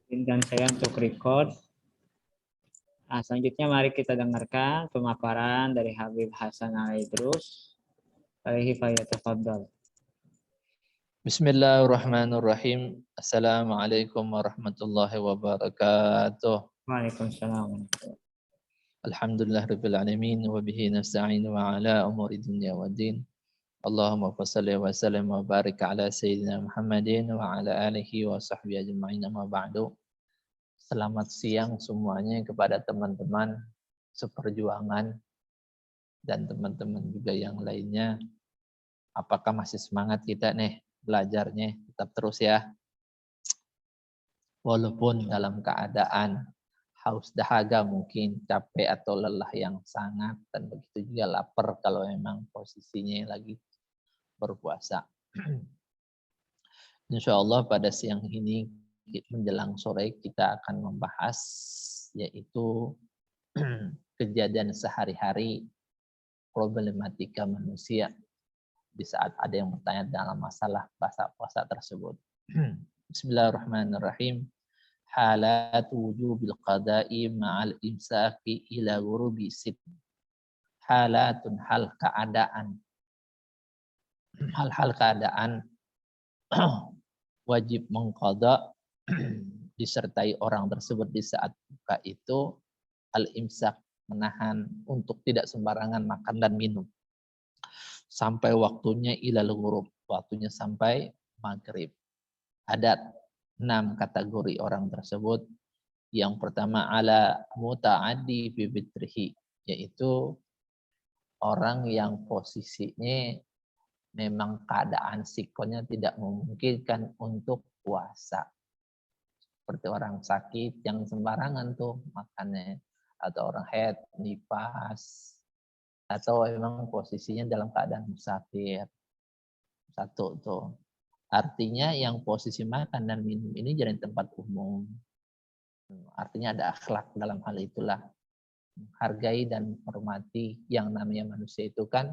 Izinkan saya untuk record. Selanjutnya mari kita dengarkan pemaparan dari Habib Hasan Al-Idrus. Alaihi falyatafaddal. Bismillahirrahmanirrahim. Assalamualaikum warahmatullahi wabarakatuh. Waalaikumsalam. Alhamdulillah rabbil alamin wa bihi nasta'in wa ala umuri dunya waddin. Allahumma shalli wa sallim wa barik ala sayyidina Muhammadin wa ala alihi wa sahbihi ajma'in, amma ba'du. Selamat siang semuanya kepada teman-teman seperjuangan dan teman-teman juga yang lainnya. Apakah masih semangat kita nih belajarnya? Tetap terus ya. Walaupun dalam keadaan haus dahaga, mungkin capek atau lelah yang sangat, dan begitu juga lapar kalau memang posisinya lagi berpuasa. Insya Allah pada siang ini menjelang sore kita akan membahas yaitu kejadian sehari-hari problematika manusia di saat ada yang bertanya dalam masalah puasa tersebut. Bismillahirrahmanirrahim. Halat wujubil qada'i ma'al imsaki ila ghurubi sit. Halatun hal keadaan. Hal-hal keadaan wajib mengqada disertai orang tersebut di saat buka itu al-imsak, menahan untuk tidak sembarangan makan dan minum sampai waktunya ilal ghurub, waktunya sampai maghrib. Ada 6 kategori orang tersebut. Yang pertama ala muta'addi bi fitrihi, yaitu orang yang posisinya memang keadaan psikonya tidak memungkinkan untuk puasa. Seperti orang sakit yang sembarangan tuh makannya, atau orang haid, nifas, atau memang posisinya dalam keadaan musafir. Satu tuh. Artinya yang posisi makan dan minum ini jadi tempat umum. Artinya ada akhlak dalam hal itulah. Hargai dan hormati yang namanya manusia itu kan,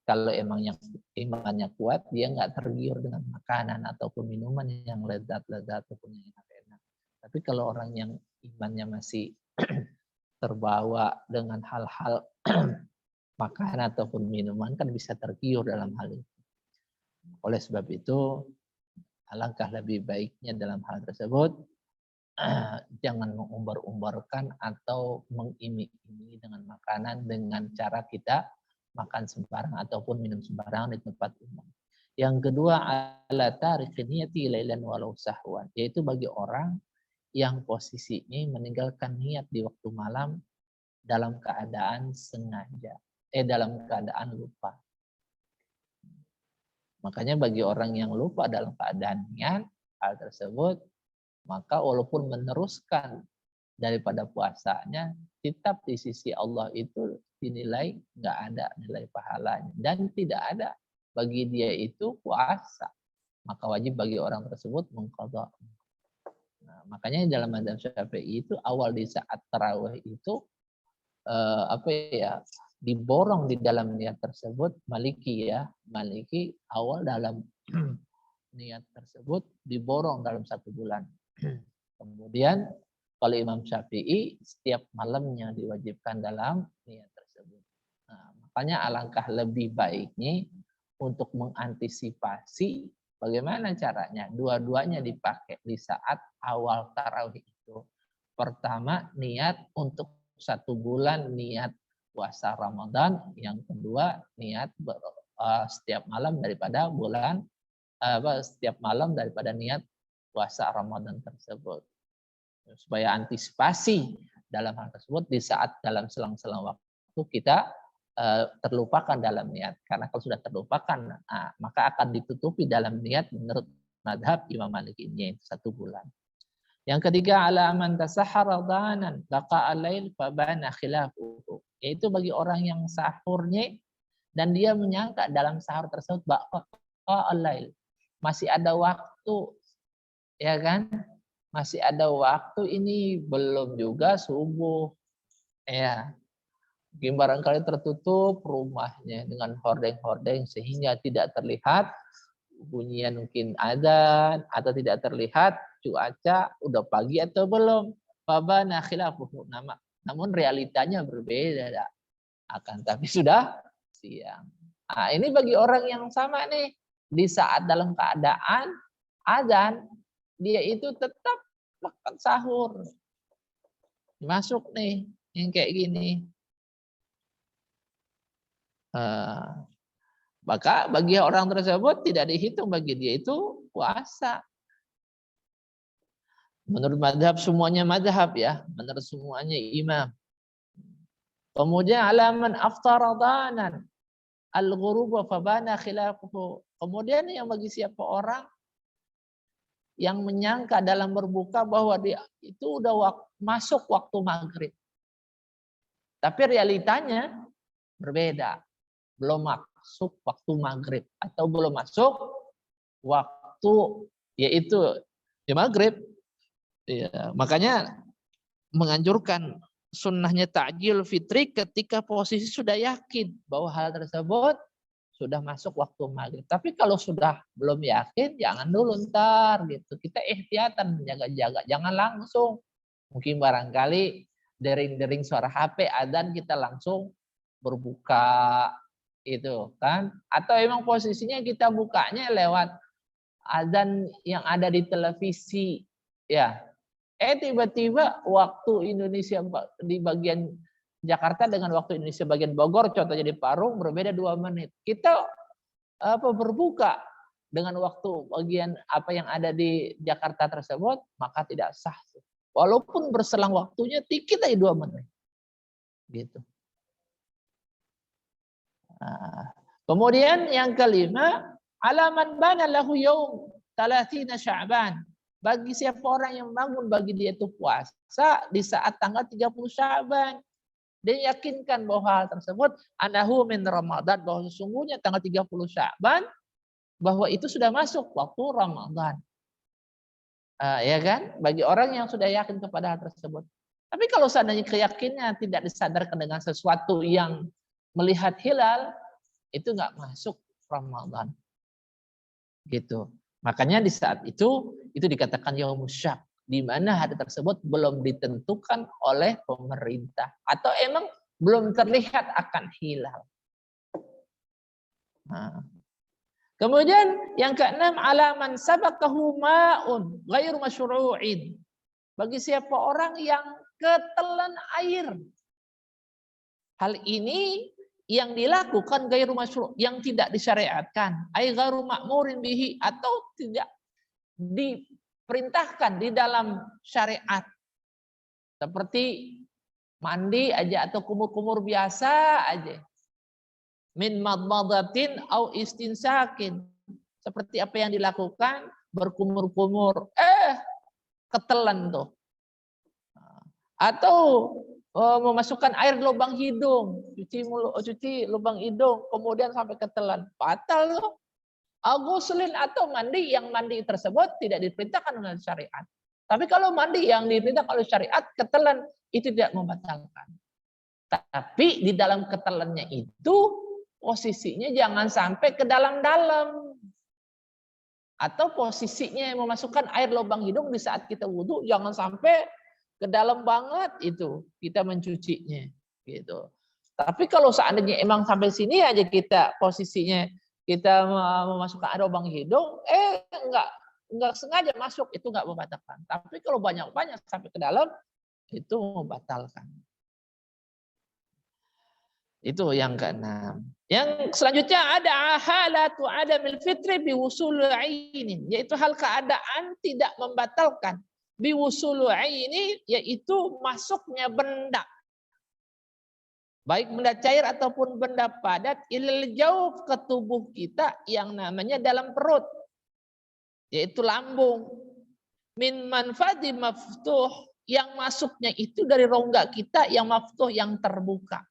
kalau emang yang imannya kuat, dia nggak tergiur dengan makanan ataupun minuman yang lezat-lezat ataupun yang enak. Tapi kalau orang yang imannya masih terbawa dengan hal-hal makanan ataupun minuman, kan bisa tergiur dalam hal itu. Oleh sebab itu, alangkah lebih baiknya dalam hal tersebut, jangan mengumbar-umbarkan atau mengiming-imingi dengan makanan dengan cara kita makan sembarang ataupun minum sembarang di tempat umum. Yang kedua, ala tariqi niyati lailan walau sahwan, yaitu bagi orang yang posisinya meninggalkan niat di waktu malam dalam keadaan sengaja, dalam keadaan lupa. Makanya bagi orang yang lupa dalam keadaan niat hal tersebut, maka walaupun meneruskan daripada puasanya, tetap di sisi Allah itu dinilai nggak ada nilai pahalanya dan tidak ada bagi dia itu puasa. Maka wajib bagi orang tersebut mengqadha. Nah, makanya dalam mazhab Syafi'i itu awal di saat tarawih itu diborong di dalam niat tersebut. Maliki awal dalam niat tersebut diborong dalam 1 bulan. Kemudian kalau Imam Syafi'i setiap malamnya diwajibkan dalam niat tersebut. Nah, makanya alangkah lebih baiknya untuk mengantisipasi bagaimana caranya dua-duanya dipakai di saat awal tarawih itu. Pertama, niat untuk 1 bulan niat puasa Ramadan. Yang kedua, niat setiap malam daripada niat puasa Ramadan tersebut. Supaya antisipasi dalam hal tersebut di saat dalam selang-selang waktu kita terlupakan dalam niat. Karena kalau sudah terlupakan, maka akan ditutupi dalam niat menurut madhab Imam Malik ini 1 bulan. Yang ketiga, ala man tasahhara dhanan baqa al-lail fabana khilafuhu, yaitu bagi orang yang sahurnya dan dia menyangka dalam sahur tersebut baqa al-lail, masih ada waktu, ya kan? Masih ada waktu, ini belum juga subuh. Ya. Mungkin barangkali tertutup rumahnya dengan hordeng-hordeng sehingga tidak terlihat bunyian mungkin adzan atau tidak terlihat cuaca udah pagi atau belum. Fabana khilafuhu, namun realitanya berbeda akan tapi sudah siang. Nah, ini bagi orang yang sama nih di saat dalam keadaan adzan dia itu tetap makan sahur. Masuk nih yang kayak gini. Maka bagi orang tersebut tidak dihitung bagi dia itu puasa. Menurut madhab semuanya madhab ya, menurut semuanya imam. Kemudian alaman aftaradanan al-ghurub fabana khilafuhu. Kemudian yang bagi siapa orang yang menyangka dalam berbuka bahwa dia itu udah masuk waktu maghrib. Tapi realitanya berbeda. Belum masuk waktu maghrib atau belum masuk waktu yaitu ya maghrib. Ya, makanya menganjurkan sunnahnya ta'jil fitri ketika posisi sudah yakin bahwa hal tersebut sudah masuk waktu maghrib. Tapi kalau sudah belum yakin, jangan dulu ntar gitu. Kita ihtiyatan menjaga-jaga, jangan langsung. Mungkin barangkali dering-dering suara HP adzan kita langsung berbuka itu kan? Atau emang posisinya kita bukanya lewat adzan yang ada di televisi ya. Tiba-tiba waktu Indonesia di bagian Jakarta dengan waktu Indonesia bagian Bogor, contohnya di Parung berbeda 2 menit. Kita berbuka dengan waktu bagian apa yang ada di Jakarta tersebut, maka tidak sah. Walaupun berselang waktunya dikit aja 2 menit. Gitu. Kemudian yang kelima, alaman bana lahu yaum 30 Sya'ban. Bagi siapa orang yang bangun bagi dia itu puasa di saat tanggal 30 Sya'ban. Dia yakinkan bahwa hal tersebut anahu min Ramadan, bahwa sesungguhnya tanggal 30 Sya'ban bahwa itu sudah masuk waktu Ramadan. Ya kan? Bagi orang yang sudah yakin kepada hal tersebut. Tapi kalau seandainya keyakinannya tidak disadarkan dengan sesuatu yang melihat hilal, itu nggak masuk Ramadan. Gitu. Makanya di saat itu dikatakan yaumus syak, di mana hari tersebut belum ditentukan oleh pemerintah atau emang belum terlihat akan hilal. Kemudian yang keenam, alaman sabaqahu ma'un ghairu masyru'in. Bagi siapa orang yang ketelan air. Hal ini yang dilakukan ghairu masyru', yang tidak disyariatkan, ai ghairu ma'murin bihi, atau tidak diperintahkan di dalam syariat. Seperti mandi aja atau kumur-kumur biasa aja. Min madmadatin au istinsakin. Seperti apa yang dilakukan berkumur-kumur, ketelan tuh. Atau memasukkan air lubang hidung, cuci lubang hidung, kemudian sampai ketelan, batal loh. Ghuslin atau mandi yang mandi tersebut tidak diperintahkan oleh syariat. Tapi kalau mandi yang diperintahkan oleh syariat, ketelan, itu tidak membatalkan. Tapi di dalam ketelannya itu posisinya jangan sampai ke dalam-dalam. Atau posisinya memasukkan air lubang hidung di saat kita wudhu, jangan sampai ke dalam banget itu kita mencucinya gitu. Tapi kalau seandainya emang sampai sini aja kita posisinya kita memasukkan air lubang hidung, enggak sengaja masuk, itu enggak membatalkan. Tapi kalau banyak-banyak sampai ke dalam itu membatalkan. Itu yang keenam. Yang selanjutnya ada halatu adamil fitri biwusul ainin, yaitu hal keadaan tidak membatalkan. Biwusulu aini, yaitu masuknya benda, baik benda cair ataupun benda padat, ilal jauf, ke tubuh kita yang namanya dalam perut, yaitu lambung. Min manfadi maftuh, yang masuknya itu dari rongga kita yang maftuh, yang terbuka.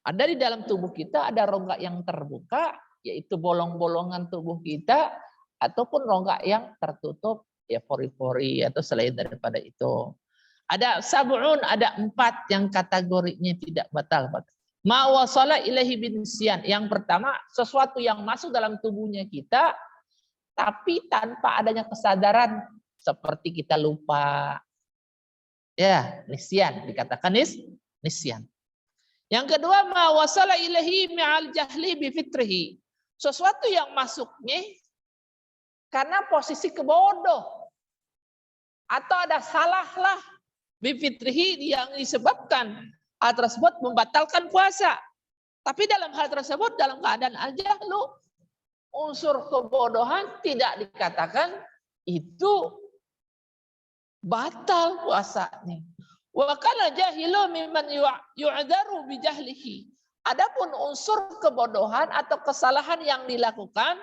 Ada di dalam tubuh kita ada rongga yang terbuka, yaitu bolong-bolongan tubuh kita, ataupun rongga yang tertutup, ya pori-pori atau selain daripada itu. Ada sab'un, ada 4 yang kategorinya tidak batal. Ma wasala ilahi bin siyan. Yang pertama, sesuatu yang masuk dalam tubuhnya kita tapi tanpa adanya kesadaran, seperti kita lupa. Ya, nisyan, dikatakan nisyan. Yang kedua, ma wasala ilahi ma'al jahli bi fitrihi. Sesuatu yang masuknya karena posisi kebodoh. Atau ada salahlah bi fitrihi yang disebabkan hal tersebut membatalkan puasa. Tapi dalam hal tersebut, dalam keadaan al-jahlu, unsur kebodohan tidak dikatakan itu batal puasanya. Wa kana jahilu mimman yu'daru bi jahlihi. Adapun unsur kebodohan atau kesalahan yang dilakukan,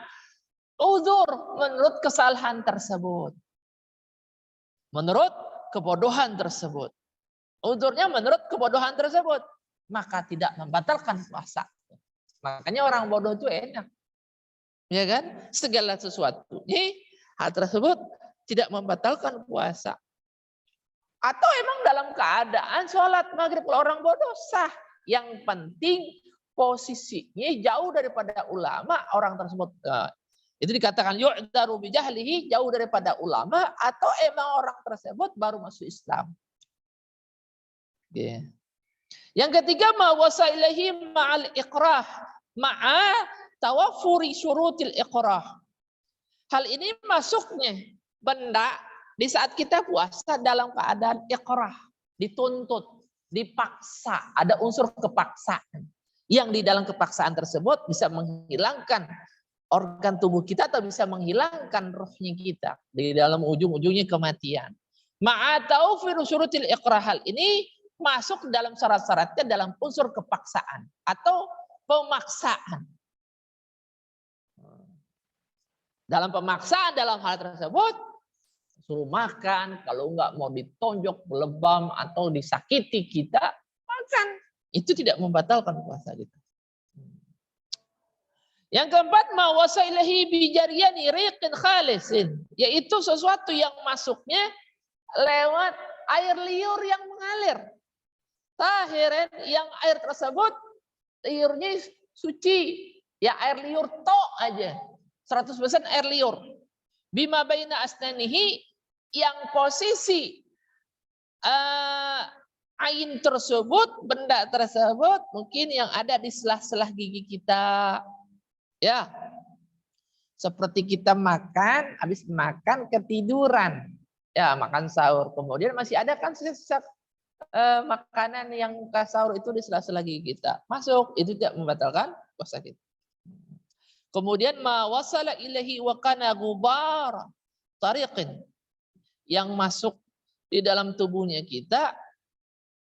uzur menurut kesalahan tersebut. Menurut kebodohan tersebut. Uzurnya menurut kebodohan tersebut. Maka tidak membatalkan puasa. Makanya orang bodoh itu enak. Ya kan? Segala sesuatu. Hal tersebut tidak membatalkan puasa. Atau emang dalam keadaan sholat maghrib orang bodoh sah. Yang penting posisinya jauh daripada ulama orang tersebut. Itu dikatakan yu'daru bi jahlihi, jauh daripada ulama, atau emang orang tersebut baru masuk Islam. Yeah. Yang ketiga, ma wasa ilaihi ma'al iqrah ma'a tawaffuri syurutil iqrah. Hal ini masuknya benda di saat kita puasa dalam keadaan iqrah, dituntut, dipaksa, ada unsur kepaksaan. Yang di dalam kepaksaan tersebut bisa menghilangkan organ tubuh kita atau bisa menghilangkan rohnya kita. Di dalam ujung-ujungnya kematian. Ma'a tawaffuri syurutil iqrah. Hal ini masuk dalam syarat-syaratnya dalam unsur kepaksaan atau pemaksaan. Dalam pemaksaan dalam hal tersebut, suruh makan, kalau enggak mau ditonjok, lebam, atau disakiti kita, makan. Itu tidak membatalkan puasa kita. Yang keempat, ma wasailahi bijariyani riqin khalisin, yaitu sesuatu yang masuknya lewat air liur yang mengalir. Tahirin, yang air tersebut liurnya suci, ya air liur tok aja, 100% air liur. Bima baina asnanihi, yang posisi ain tersebut, benda tersebut mungkin yang ada di selah-selah gigi kita, ya. Seperti kita makan, habis makan ketiduran, ya makan sahur, kemudian masih ada kan sisa makanan yang sahur itu di sela-sela gigi kita masuk, itu tidak membatalkan puasa kita. Kemudian ma wasala ilahi wa kana gubar tariqin, yang masuk di dalam tubuhnya kita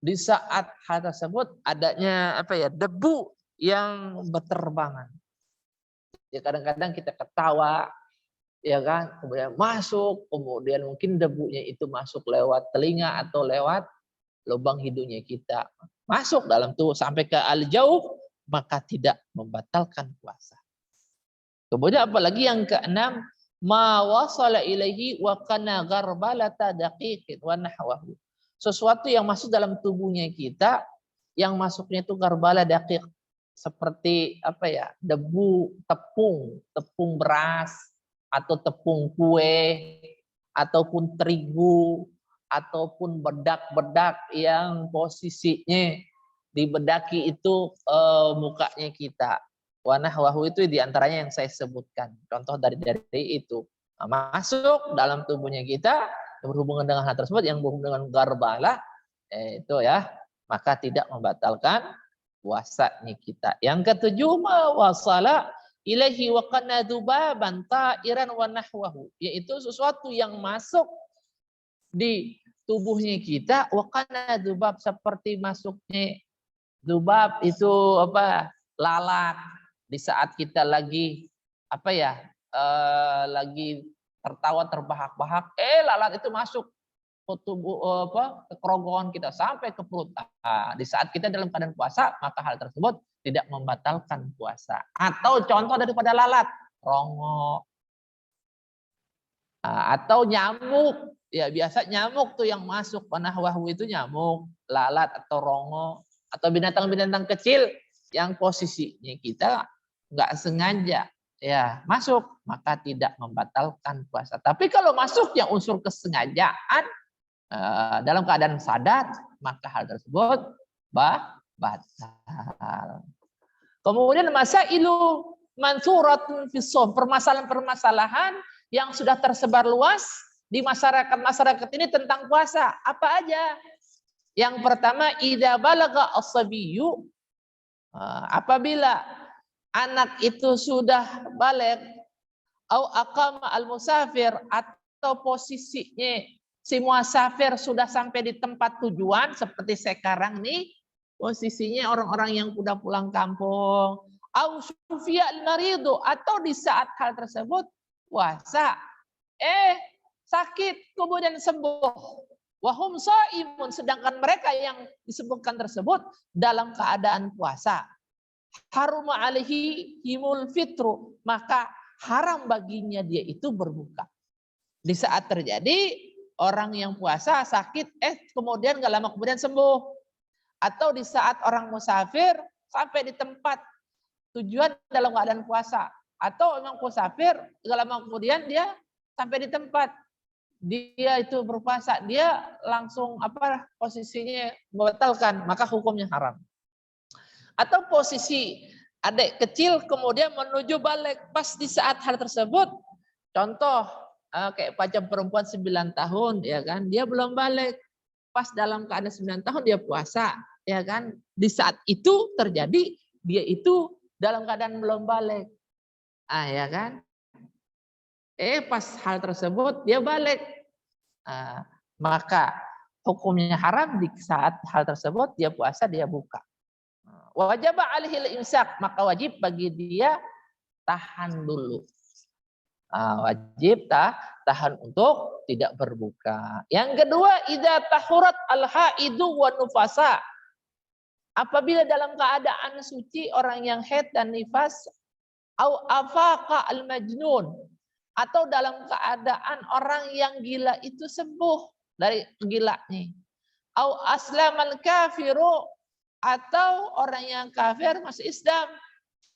di saat hal tersebut adanya debu yang berterbangan. Ya kadang-kadang kita ketawa, ya kan, kemudian masuk, kemudian mungkin debunya itu masuk lewat telinga atau lewat lubang hidungnya kita, masuk dalam tubuh sampai ke al-jauh, maka tidak membatalkan puasa. Kemudian apalagi yang keenam, ma wasala ilaihi wa kana garbalata daqiqin wa nahwahu. Sesuatu yang masuk dalam tubuhnya kita, yang masuknya itu garbala daqiq, seperti debu tepung beras atau tepung kue ataupun terigu ataupun bedak-bedak yang posisinya dibedaki itu mukanya kita. Wanah wahu itu diantaranya yang saya sebutkan. Contoh dari itu masuk dalam tubuhnya kita berhubungan dengan hal tersebut yang berhubungan dengan garbala, itu ya, maka tidak membatalkan puasanya kita. Yang ketujuh, ma wasala ilaihi wa kana dubaban ta'iran wa nahwahu, yaitu sesuatu yang masuk di tubuhnya kita, wa kana dubab, seperti masuknya dubab itu lalat di saat kita lagi lagi tertawa terbahak-bahak, lalat itu masuk ke tubuh ke kerongkongan kita sampai ke perut. Di saat kita dalam keadaan puasa, maka hal tersebut tidak membatalkan puasa. Atau contoh daripada lalat, rongo, atau nyamuk. Ya biasa nyamuk tuh yang masuk, panahwahu itu nyamuk, lalat atau rongo, atau binatang-binatang kecil yang posisinya kita nggak sengaja ya masuk, maka tidak membatalkan puasa. Tapi kalau masuk yang unsur kesengajaan dalam keadaan sadar, maka hal tersebut batal. Kemudian masailu mansuratun fis shaum, permasalahan-permasalahan yang sudah tersebar luas di masyarakat ini tentang puasa. Apa aja? Yang pertama, idza balagha as-sabiyyu, apabila anak itu sudah balik, au aqama al-musafir, atau posisinya si musafir sudah sampai di tempat tujuan, seperti sekarang nih, posisinya orang-orang yang sudah pulang kampung, au syufiya al-maridu, atau di saat hal tersebut puasa, sakit kemudian sembuh, wahum shaimun, sedangkan mereka yang disebutkan tersebut dalam keadaan puasa, haruma alaihi himul fitru, maka haram baginya dia itu berbuka. Di saat terjadi orang yang puasa sakit, kemudian gak lama kemudian sembuh, atau di saat orang musafir sampai di tempat tujuan dalam keadaan puasa, atau memang musafir gak lama kemudian dia sampai di tempat dia itu berpuasa, dia langsung posisinya membatalkan, maka hukumnya haram. Atau posisi adik kecil kemudian menuju balik pas di saat hal tersebut, contoh kayak pajak perempuan 9 tahun, ya kan, dia belum balik, pas dalam keadaan 9 tahun dia puasa, ya kan, di saat itu terjadi dia itu dalam keadaan belum balik, ya kan, pas hal tersebut dia balik, maka hukumnya haram. Di saat hal tersebut dia puasa, dia buka. Wajib alihil imsak, maka wajib bagi dia tahan dulu. Wajib tahan untuk tidak berbuka. Yang kedua, idza tahurat al-haidu wa nufasa, apabila dalam keadaan suci orang yang haid dan nifas, au afaqa al-majnun, atau dalam keadaan orang yang gila itu sembuh dari gilanya, au aslamal kafiru, atau orang yang kafir masuk Islam,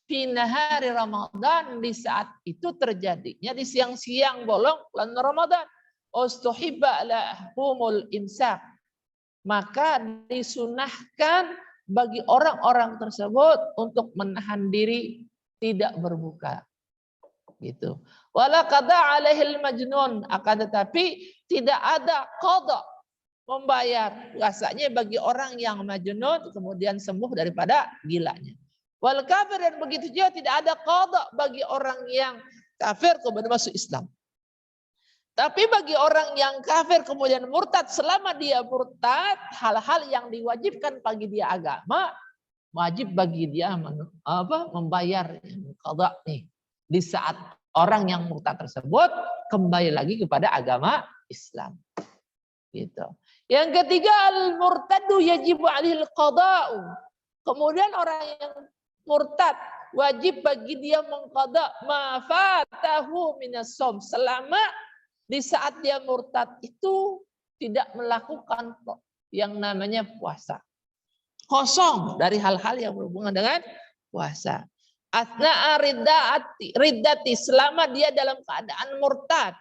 fi nahari Ramadan, di saat itu terjadinya di siang-siang bolong bulan Ramadan, ustuhibba lahumul imsak, maka disunahkan bagi orang-orang tersebut untuk menahan diri tidak berbuka, gitu. Wala qada alaihil majnun, akan tetapi tidak ada qada, membayar puasanya bagi orang yang majnun kemudian sembuh daripada gilanya. Wal kafir, dan begitu juga tidak ada qada bagi orang yang kafir kemudian masuk Islam. Tapi bagi orang yang kafir kemudian murtad, selama dia murtad, hal-hal yang diwajibkan bagi dia agama, wajib bagi dia membayar qada nih di saat orang yang murtad tersebut kembali lagi kepada agama Islam, gitu. Yang ketiga, al-murtadu yajibu alihil qada'u. Kemudian orang yang murtad wajib bagi dia mengqada ma fatahu minas shaum, selama di saat dia murtad itu tidak melakukan yang namanya puasa. Kosong dari hal-hal yang berhubungan dengan puasa. Asna'a riddati, selama dia dalam keadaan murtad.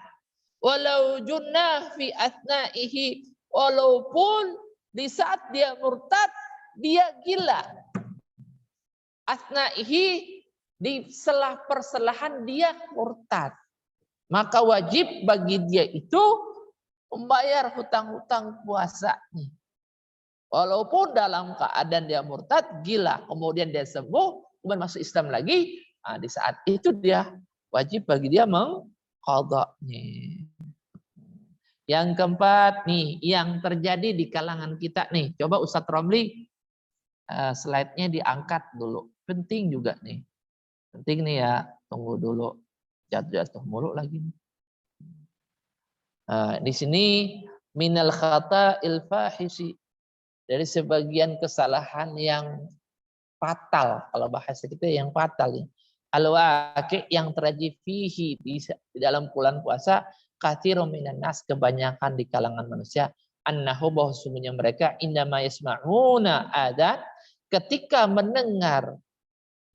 Walau junnah fi asna'ihi, walaupun di saat dia murtad dia gila. Asna'ihi, di selah perselahan dia murtad, maka wajib bagi dia itu membayar hutang-hutang puasanya. Walaupun dalam keadaan dia murtad, gila, kemudian dia sembuh, kemudian masuk Islam lagi, di saat itu dia wajib bagi dia mengqadanya. Yang keempat nih, yang terjadi di kalangan kita nih. Coba Ustadz Romli slide-nya diangkat dulu. Penting juga nih. Penting nih ya, tunggu dulu. Jatuh-jatuh mulu lagi. Di sini minal khata'il fahisi, dari sebagian kesalahan yang fatal, kalau bahasa kita yang fatal nih. Al-waqi', yang terjadi fihi, di dalam bulan puasa, katsirun minan nas, kebanyakan di kalangan manusia, annahu, bahwa sesungguhnya mereka indama yasma'una adzan, ketika mendengar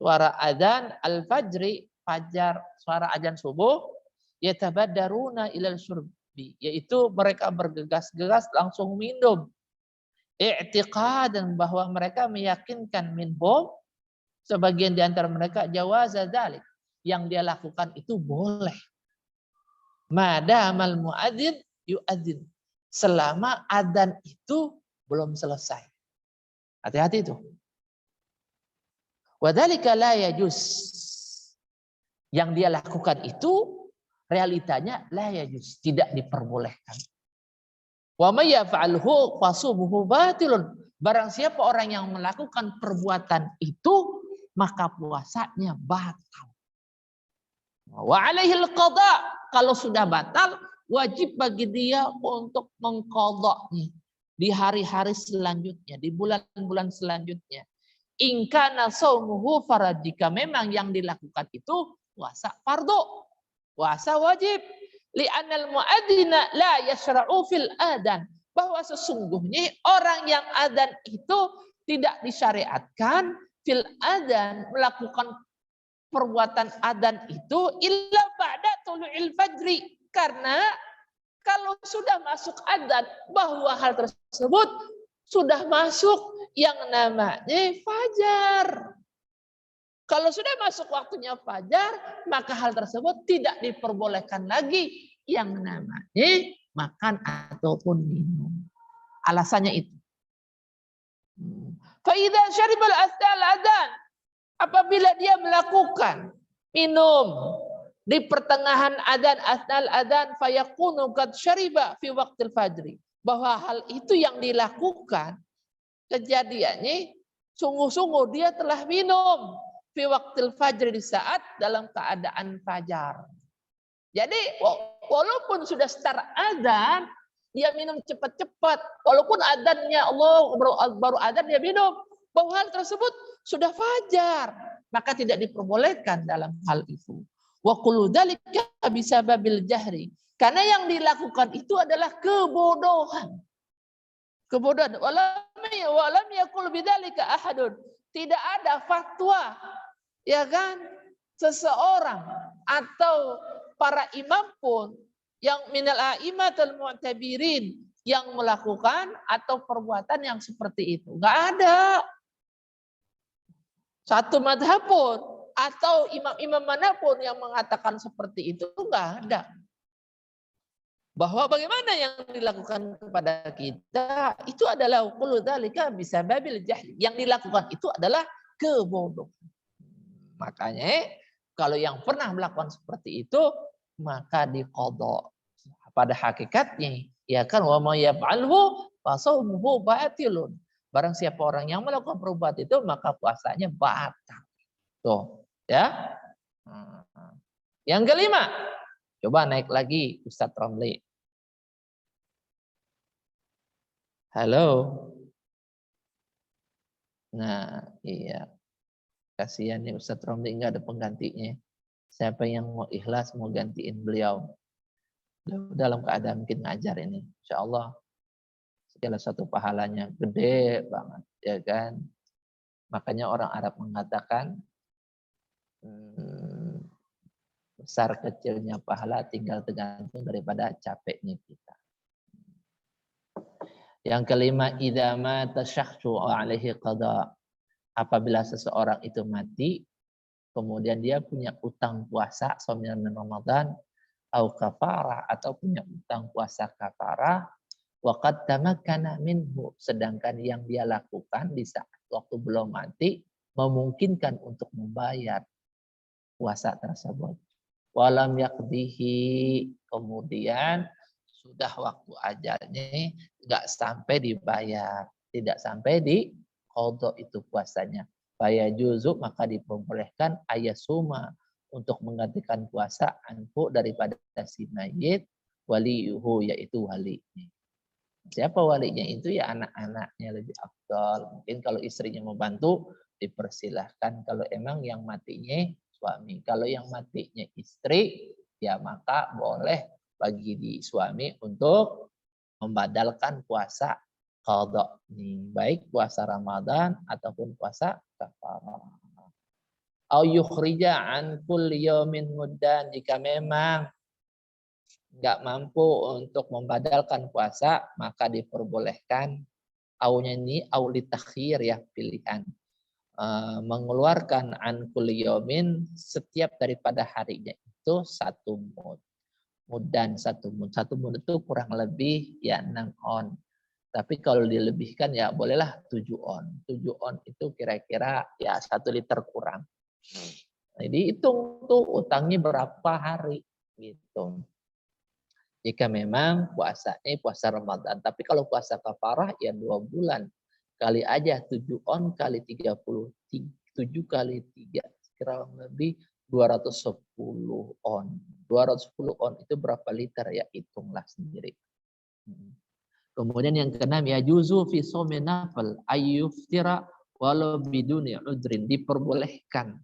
suara adzan al-fajri, fajar, suara azan subuh, yatabaddaruna ilal syurbi, yaitu mereka bergegas-gegas langsung minum. I'tiqadan, bahwa mereka meyakinkan minhum, sebagian di antara mereka, jawaza dzalik, yang dia lakukan itu boleh. Madamal muadzin yuadzin, selama adzan itu belum selesai. Hati-hati itu. Wadzalika la yajuz, yang dia lakukan itu realitanya la yajuz, tidak diperbolehkan. Wa may yaf'alhu fasumuhu batilun, barang siapa orang yang melakukan perbuatan itu maka puasanya batal. Wa alaihil qada, kalau sudah batal wajib bagi dia untuk mengqadanya di hari-hari selanjutnya, di bulan-bulan selanjutnya. In kana shaumuhu farad, jika memang yang dilakukan itu puasa fardu, puasa wajib. Li'anal muadzina la yashra'u fil adzan, bahwa sesungguhnya orang yang adzan itu tidak disyariatkan fil adzan, melakukan perbuatan adzan itu illa ba'da tulu'il fajri, karena kalau sudah masuk adzan bahwa hal tersebut sudah masuk yang namanya fajar. Kalau sudah masuk waktunya fajar, maka hal tersebut tidak diperbolehkan lagi yang namanya makan ataupun minum. Alasannya itu. Fa idza syaribal adzan, apabila dia melakukan minum di pertengahan adzan, asnal adzan, fayakunu qad syariba fi waqtil fajri, bahwa hal itu yang dilakukan kejadiannya sungguh-sungguh dia telah minum fi waqtil fajr, di saat dalam keadaan fajar. Jadi walaupun sudah start adzan, dia minum cepat-cepat. Walaupun adzannya Allah baru adzan dia minum, bahwa hal tersebut sudah fajar, maka tidak diperbolehkan dalam hal itu. Wa kullu dzalika bisababil jahri, karena yang dilakukan itu adalah kebodohan. Kebodohan. Walam yakul bidzalika ahadun, tidak ada fatwa, ya kan, seseorang atau para imam pun yang minal a'immatul mu'tabirin yang melakukan atau perbuatan yang seperti itu. Enggak ada satu madhab pun atau imam-imam manapun yang mengatakan seperti itu, enggak ada. Bahwa bagaimana yang dilakukan kepada kita itu adalah kullu dzalika bisababil jahli, yang dilakukan itu adalah kebodohan. Makanya kalau yang pernah melakukan seperti itu maka diqadha. Pada hakikatnya ya kan, wa may yaf'alhu fasawmuhu batilun, barang siapa orang yang melakukan perbuatan itu maka puasanya batal. Tuh, ya. Yang kelima, coba naik lagi Ustadz Romli. Halo. Nah, iya. Kasihan nih Ustadz Romli nggak ada penggantinya. Siapa yang mau ikhlas mau gantiin beliau dalam keadaan mungkin ngajar ini, insya Allah segala satu pahalanya gede banget, ya kan. Makanya orang Arab mengatakan besar kecilnya pahala tinggal tergantung daripada capeknya kita. Yang kelima, idza mata syakhsu alaihi qada, apabila seseorang itu mati kemudian dia punya utang puasa shaum Ramadan au kafarah, atau punya utang puasa kafarah, wa qad tamakkana minhu, sedangkan yang dia lakukan di saat waktu belum mati memungkinkan untuk membayar puasa tersebut. Walam yaqdihi, kemudian sudah waktu ajalnya enggak sampai dibayar, tidak sampai di qadha itu puasanya. Faya juzu, maka diperbolehkan ayasuma, untuk menggantikan puasa anfu, daripada si mayit, waliyuhu, yaitu walinya. Siapa walinya itu? Ya anak-anaknya lebih afdal. Mungkin kalau istrinya membantu dipersilahkan, kalau emang yang matinya suami. Kalau yang matinya istri, ya maka boleh bagi di suami untuk membadalkan puasa qadha nih, baik puasa Ramadan ataupun puasa kafarah. Au yukhrija an kulli yaumin muddan, jika memang nggak mampu untuk membadalkan puasa, maka diperbolehkan aunya ini au litakhir ya, pilihan. Mengeluarkan an kulli yaumin, setiap daripada harinya itu 1 mud. Mudan 1 mud. 1 mud itu kurang lebih ya 6 on. Tapi kalau dilebihkan ya bolehlah 7 on. 7 on itu kira-kira ya 1 liter kurang. Jadi hitung tuh utangnya berapa hari gitu. Jika memang puasanya puasa Ramadan. Tapi kalau puasa kafarah ya 2 bulan. Kali aja 7 on kali 30. 7 kali 3. Kurang lebih 210 on. 210 on itu berapa liter ya? Hitunglah sendiri. Kemudian yang keenam ya juzu fi shaumi nafil ayyuftira walau biduni udrin, diperbolehkan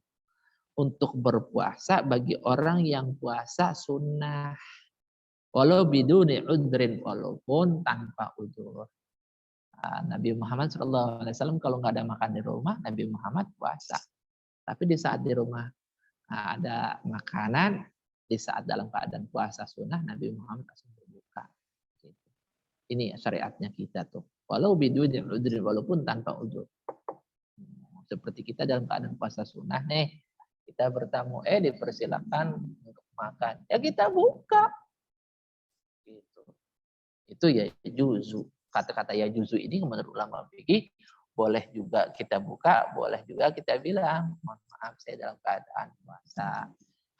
untuk berpuasa bagi orang yang puasa sunnah walau biduni udrin, walaupun tanpa udzur. Nabi Muhammad SAW kalau nggak ada makan di rumah, Nabi Muhammad puasa. Tapi di saat di rumah ada makanan, di saat dalam keadaan puasa sunnah, Nabi Muhammad langsung berbuka. Ini syariatnya kita tuh. Walau biduni udrin, walaupun tanpa udzur. Seperti kita dalam keadaan puasa sunnah nih, kita bertamu, dipersilakan untuk makan. Ya kita buka. Gitu. Itu ya juzu. Kata-kata ya juzu ini menurut ulama fikih boleh juga kita buka, boleh juga kita bilang, mohon maaf saya dalam keadaan puasa.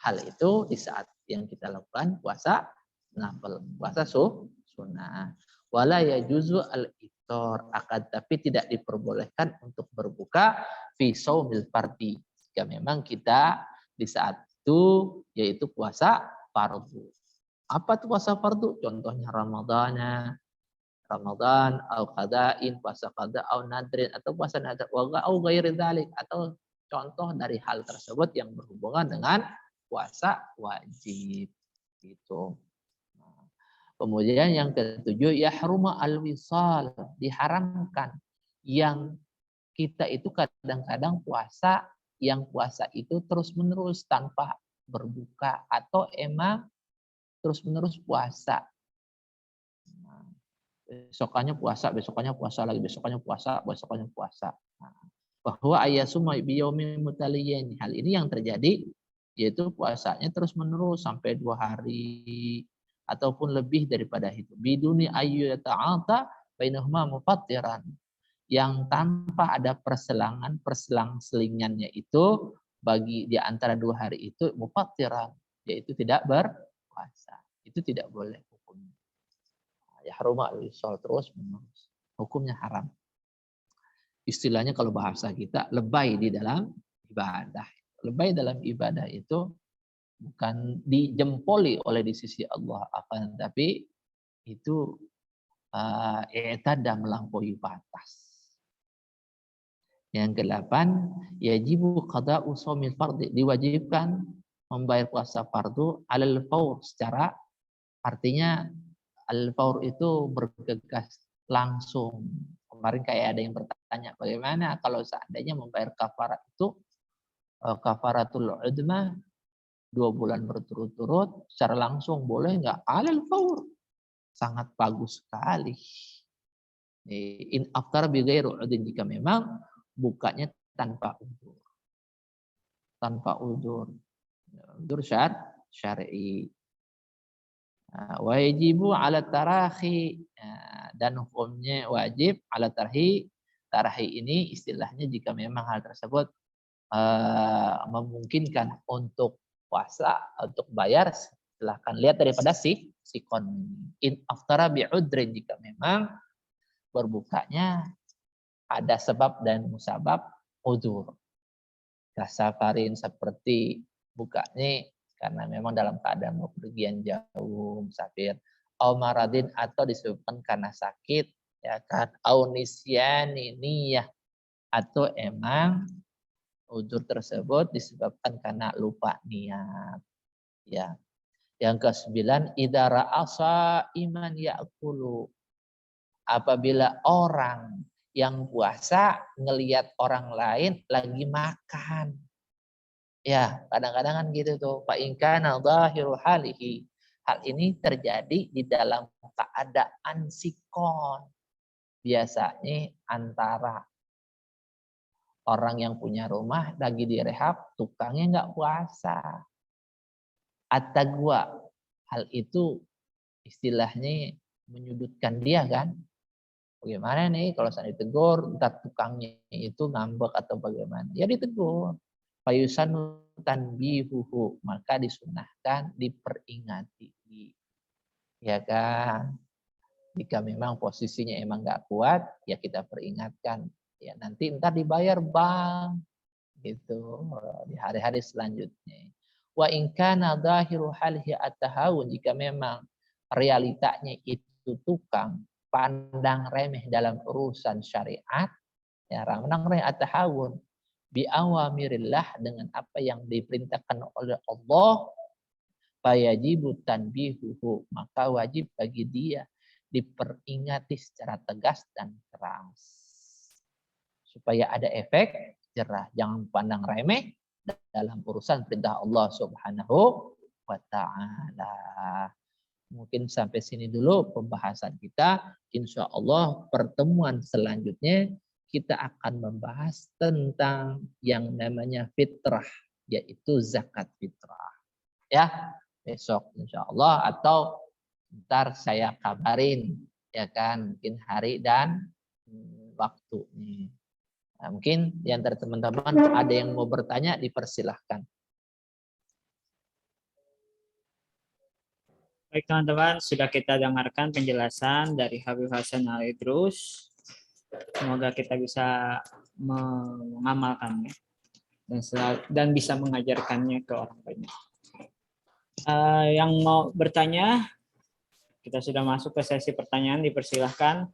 Hal itu di saat yang kita lakukan puasa nafil, puasa sunnah. Wala ya juzu al-iftar, akan tapi tidak diperbolehkan untuk berbuka fi shaumil fardhi. Jika memang kita di saat itu yaitu puasa fardu. Apa itu puasa fardu? Contohnya Ramadan, au qada'in, puasa qada, au nadrin, atau puasa nadr, au ghairi dzalik, atau contoh dari hal tersebut yang berhubungan dengan puasa wajib. Gitu. Kemudian yang ketujuh, yahruma al-wisal, diharamkan yang kita itu kadang-kadang puasa, yang puasa itu terus-menerus tanpa berbuka, atau emang terus-menerus puasa. Besokannya puasa, besokannya puasa lagi, besokannya puasa, besokannya puasa. Bahwa ayasuma biyaumin mutaliyin. Hal ini yang terjadi, yaitu puasanya terus-menerus sampai 2 hari ataupun lebih daripada itu. Biduni ayyu ta'ata bainahuma mufattiran. Yang tanpa ada perselang-selingannya itu bagi di antara 2 hari itu mufattiran, yaitu tidak berpuasa. Itu tidak boleh hukumnya. Ya haruma al-wisal, terus menerus. Hukumnya haram. Istilahnya kalau bahasa kita lebay di dalam ibadah. Lebay dalam ibadah itu bukan dijempoli oleh di sisi Allah, akan tapi itu i'tada, melampaui batas. Yang ke-8, yajibu qada'u shaumil fardhi, diwajibkan membayar puasa fardu alal faur, secara, artinya al-faur itu bergegas langsung. Kemarin kayak ada yang bertanya, bagaimana kalau seandainya membayar kafarat itu kafaratul udma 2 bulan berturut-turut secara langsung, boleh nggak? Alal faur, sangat bagus sekali. In aftar bi ghairi udin, jika memang bukanya tanpa udzur. Tanpa udzur. Udzur syar'i. Wajibu ala tarahi, dan hukumnya wajib ala tarahi. Tarahi ini istilahnya jika memang hal tersebut memungkinkan untuk puasa, untuk bayar, silahkan lihat daripada sikon. In aftara bi'udrin, jika memang berbukanya ada sebab dan musabab udzur. Kasafarin, seperti bukanya karena memang dalam keadaan bepergian jauh, musafir, au maradin, atau disebabkan karena sakit, ya kan, au nisyani niyah, atau emang udzur tersebut disebabkan karena lupa niat. Ya. Yang ke-9, idza ra'a iman ya'kulu, apabila orang yang puasa ngelihat orang lain lagi makan. Ya, kadang-kadang kan gitu tuh. Fa in kana dhahiru halihi. Hal ini terjadi di dalam keadaan sikon. Biasanya antara orang yang punya rumah lagi direhab, tukangnya nggak puasa. At-tagwa. Hal itu istilahnya menyudutkan dia kan. Bagaimana nih kalau saya ditegur, entar tukangnya itu ngambek atau bagaimana? Ya ditegur. Fayusanu tanbihuhu, maka disunahkan diperingati. Ya kan? Jika memang posisinya emang nggak kuat, ya kita peringatkan. Ya nanti entar dibayar bang, gitu di hari-hari selanjutnya. Wa in kana dhahiru halhi at-tahawun, jika memang realitanya itu tukang pandang remeh dalam urusan syariat, ya pandang remeh at-tahawun bi awamirillah, dengan apa yang diperintahkan oleh Allah, fayajibu tanbihuhu, maka wajib bagi dia diperingati secara tegas dan keras supaya ada efek jerah. Jangan pandang remeh dalam urusan perintah Allah Subhanahu wa taala. Mungkin sampai sini dulu pembahasan kita. Insya Allah pertemuan selanjutnya kita akan membahas tentang yang namanya fitrah, yaitu zakat fitrah. Ya, besok insya Allah, atau ntar saya kabarin, ya kan, mungkin hari dan waktunya. Nah, mungkin di antara teman-teman ada yang mau bertanya, dipersilahkan. Baik teman-teman, sudah kita dengarkan penjelasan dari Habib Hasan Al-Idrus. Semoga kita bisa mengamalkannya dan bisa mengajarkannya ke orang banyak. Yang mau bertanya, kita sudah masuk ke sesi pertanyaan, dipersilahkan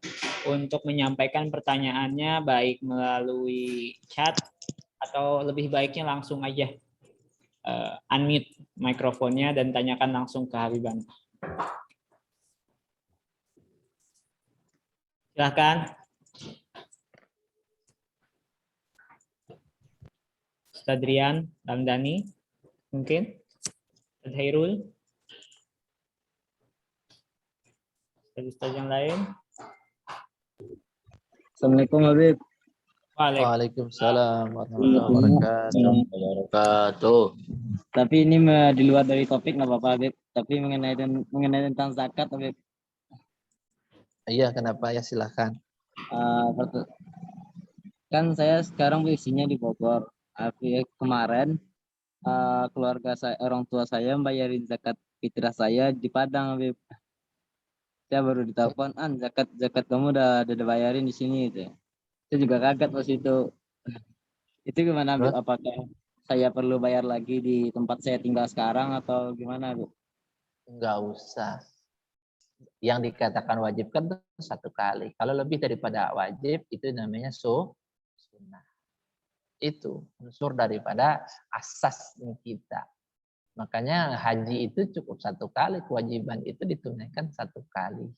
untuk menyampaikan pertanyaannya baik melalui chat atau lebih baiknya langsung aja unmute mikrofonnya dan tanyakan langsung ke Habiban. Silakan. Ustaz Rian, Ramdhani, mungkin. Ustaz Hairul. Ustaz yang lain. Assalamualaikum Habib. Waalaikumsalam warahmatullahi wabarakatuh. Tapi ini di luar dari topik nggak apa-apa Habib. Tapi mengenai tentang zakat Habib. Iya, kenapa ya, silahkan. Kan saya sekarang posisinya di Bogor. Kemarin keluarga saya, orang tua saya membayarin zakat fitrah saya di Padang Habib. Saya baru ditelepon, zakat kamu udah dibayarin di sini gitu. Saya juga kaget pas itu. Itu gimana Habib? Apakah saya perlu bayar lagi di tempat saya tinggal sekarang atau gimana Habib? Enggak usah. Yang dikatakan wajib kan satu kali. Kalau lebih daripada wajib, itu namanya sunnah. Itu unsur daripada asas kita. Makanya haji itu cukup satu kali, kewajiban itu ditunaikan satu kali.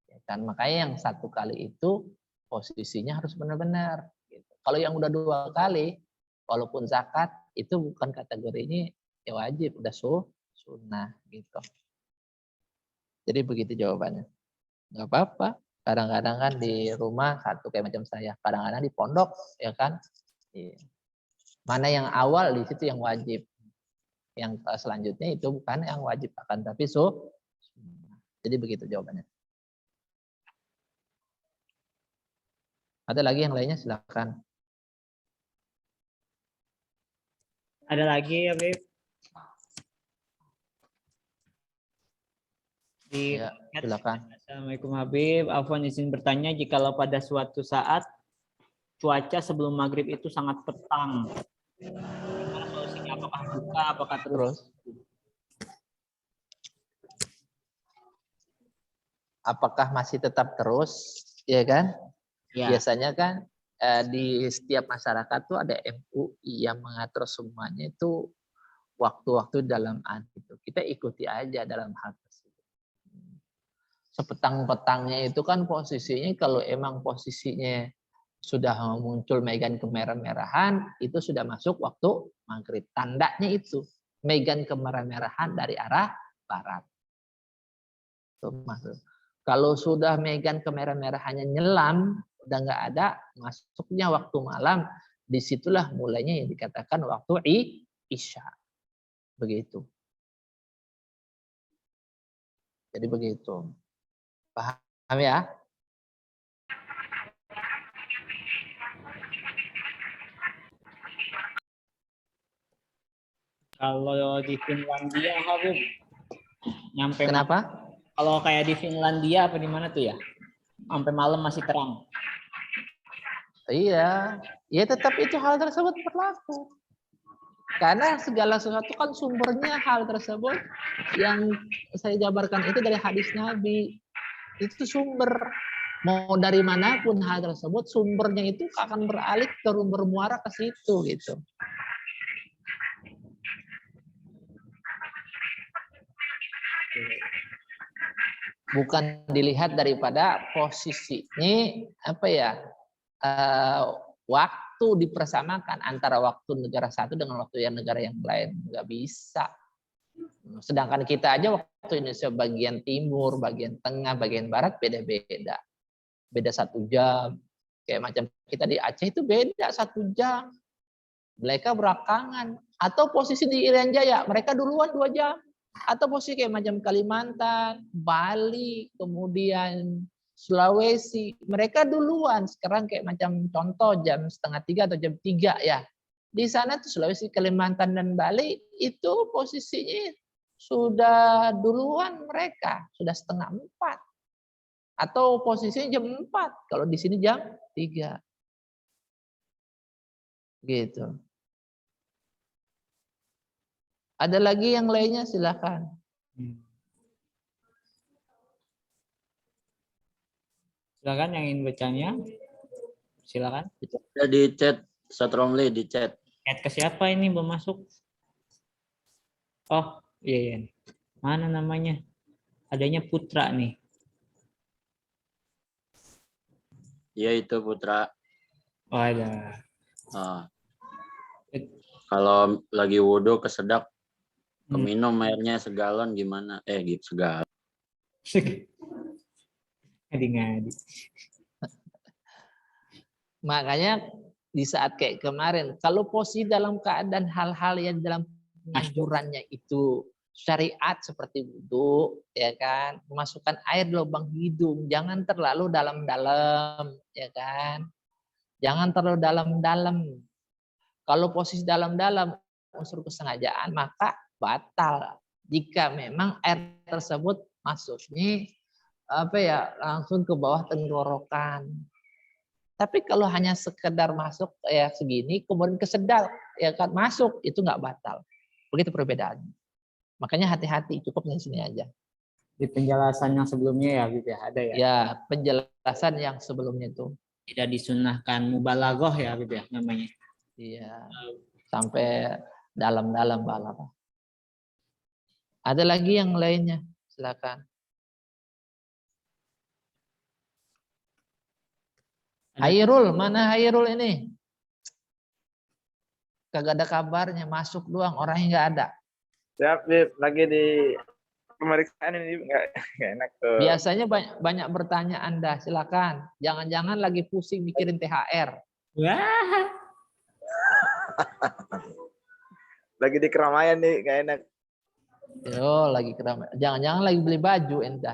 Ya kan? Makanya yang satu kali itu posisinya harus benar-benar. Gitu. Kalau yang udah dua kali, walaupun zakat itu bukan kategorinya ya wajib, udah sunnah gitu. Jadi begitu jawabannya. Nggak apa-apa. Kadang-kadang kan di rumah satu kayak macam saya. Kadang-kadang di pondok, ya kan. Mana yang awal di situ yang wajib. Yang selanjutnya itu bukan yang wajib akan tapi jadi begitu jawabannya. Ada lagi yang lainnya, silakan. Ada lagi ya, Beb? Ya, silakan. Assalamualaikum Habib. Afwan izin bertanya, jikalau pada suatu saat cuaca sebelum maghrib itu sangat petang, gimana solusinya? Apakah buka, apakah terus? Apakah masih tetap terus, ya kan? Ya. Biasanya kan di setiap masyarakat tuh ada MUI yang mengatur semuanya itu waktu-waktu dalam itu. Kita ikuti aja dalam hal tersebut. Sepetang-petangnya itu kan posisinya, kalau emang posisinya sudah muncul megan kemerah-merahan, itu sudah masuk waktu maghrib. Tandanya itu megan kemerah-merahan dari arah barat. Tuh, maksud. Kalau sudah megan kemerah-merahannya nyelam, udah nggak ada, masuknya waktu malam, disitulah mulainya yang dikatakan waktu isya. Begitu. Jadi begitu. Paham ya? Kalau di Finlandia, Habib, nyampe Kenapa? kalau kayak di Finlandia apa di mana tuh ya? Sampai malam masih terang. Iya, ya tetap itu hal tersebut berlaku. Karena segala sesuatu kan sumbernya hal tersebut yang saya jabarkan itu dari hadis Nabi. Itu sumber. Mau dari manapun hal tersebut, sumbernya itu akan beralih bermuara ke situ gitu. Bukan dilihat daripada posisinya apa ya, waktu dipersamakan antara waktu negara satu dengan waktu yang negara yang lain, nggak bisa. Sedangkan kita aja waktu Indonesia bagian timur, bagian tengah, bagian barat beda-beda, beda 1 jam. Kayak macam kita di Aceh itu beda 1 jam, mereka belakangan. Atau posisi di Irian Jaya, mereka duluan 2 jam. Atau posisi kayak macam Kalimantan, Bali, kemudian Sulawesi, mereka duluan. Sekarang kayak macam contoh jam 2:30 atau jam 3 ya. Di sana tuh Sulawesi, Kalimantan dan Bali itu posisinya sudah duluan mereka, sudah 3:30. Atau posisinya jam 4, kalau di sini jam 3. Gitu. Ada lagi yang lainnya, silakan. Silakan yang ingin bacanya. Silakan. Ada di chat, Ustaz Romli di chat. Chat ke siapa ini belum masuk? Oh, iya. Mana namanya? Adanya Putra nih. Iya itu Putra. Oh, ada. Kalau lagi wudhu kesedak, keminum airnya segalon gimana? Gitu segalon. Ngadi-ngadi. Makanya di saat kayak kemarin, kalau posisi dalam keadaan hal-hal yang dalam penganjurannya itu syariat seperti wudhu, ya kan, memasukkan air di lubang hidung, jangan terlalu dalam-dalam, ya kan, jangan terlalu dalam-dalam. Kalau posisi dalam-dalam unsur kesengajaan maka batal. Jika memang air tersebut masuknya apa ya langsung ke bawah tenggorokan. Tapi kalau hanya sekedar masuk ya segini, kemudian kesedal ya kan masuk, itu nggak batal. Begitu perbedaannya. Makanya hati-hati, cukup di sini aja. Di penjelasan yang sebelumnya ya, Bib, ya ada ya. Ya, penjelasan yang sebelumnya itu. Tidak disunahkan mubalaghah ya, Bib, ya namanya. Iya. Sampai dalam-dalam balaghah. Ada lagi yang lainnya? Silakan. Hairul, mana Hairul ini? Kagak ada kabarnya, masuk doang, orangnya nggak ada. Siap, Bib. Lagi di pemeriksaan ini nggak enak tuh. Biasanya banyak bertanya Anda, silakan. Jangan-jangan lagi pusing mikirin THR. Wah. Lagi di keramaian nih, nggak enak. Yo, lagi keramaian. Jangan-jangan lagi beli baju Anda.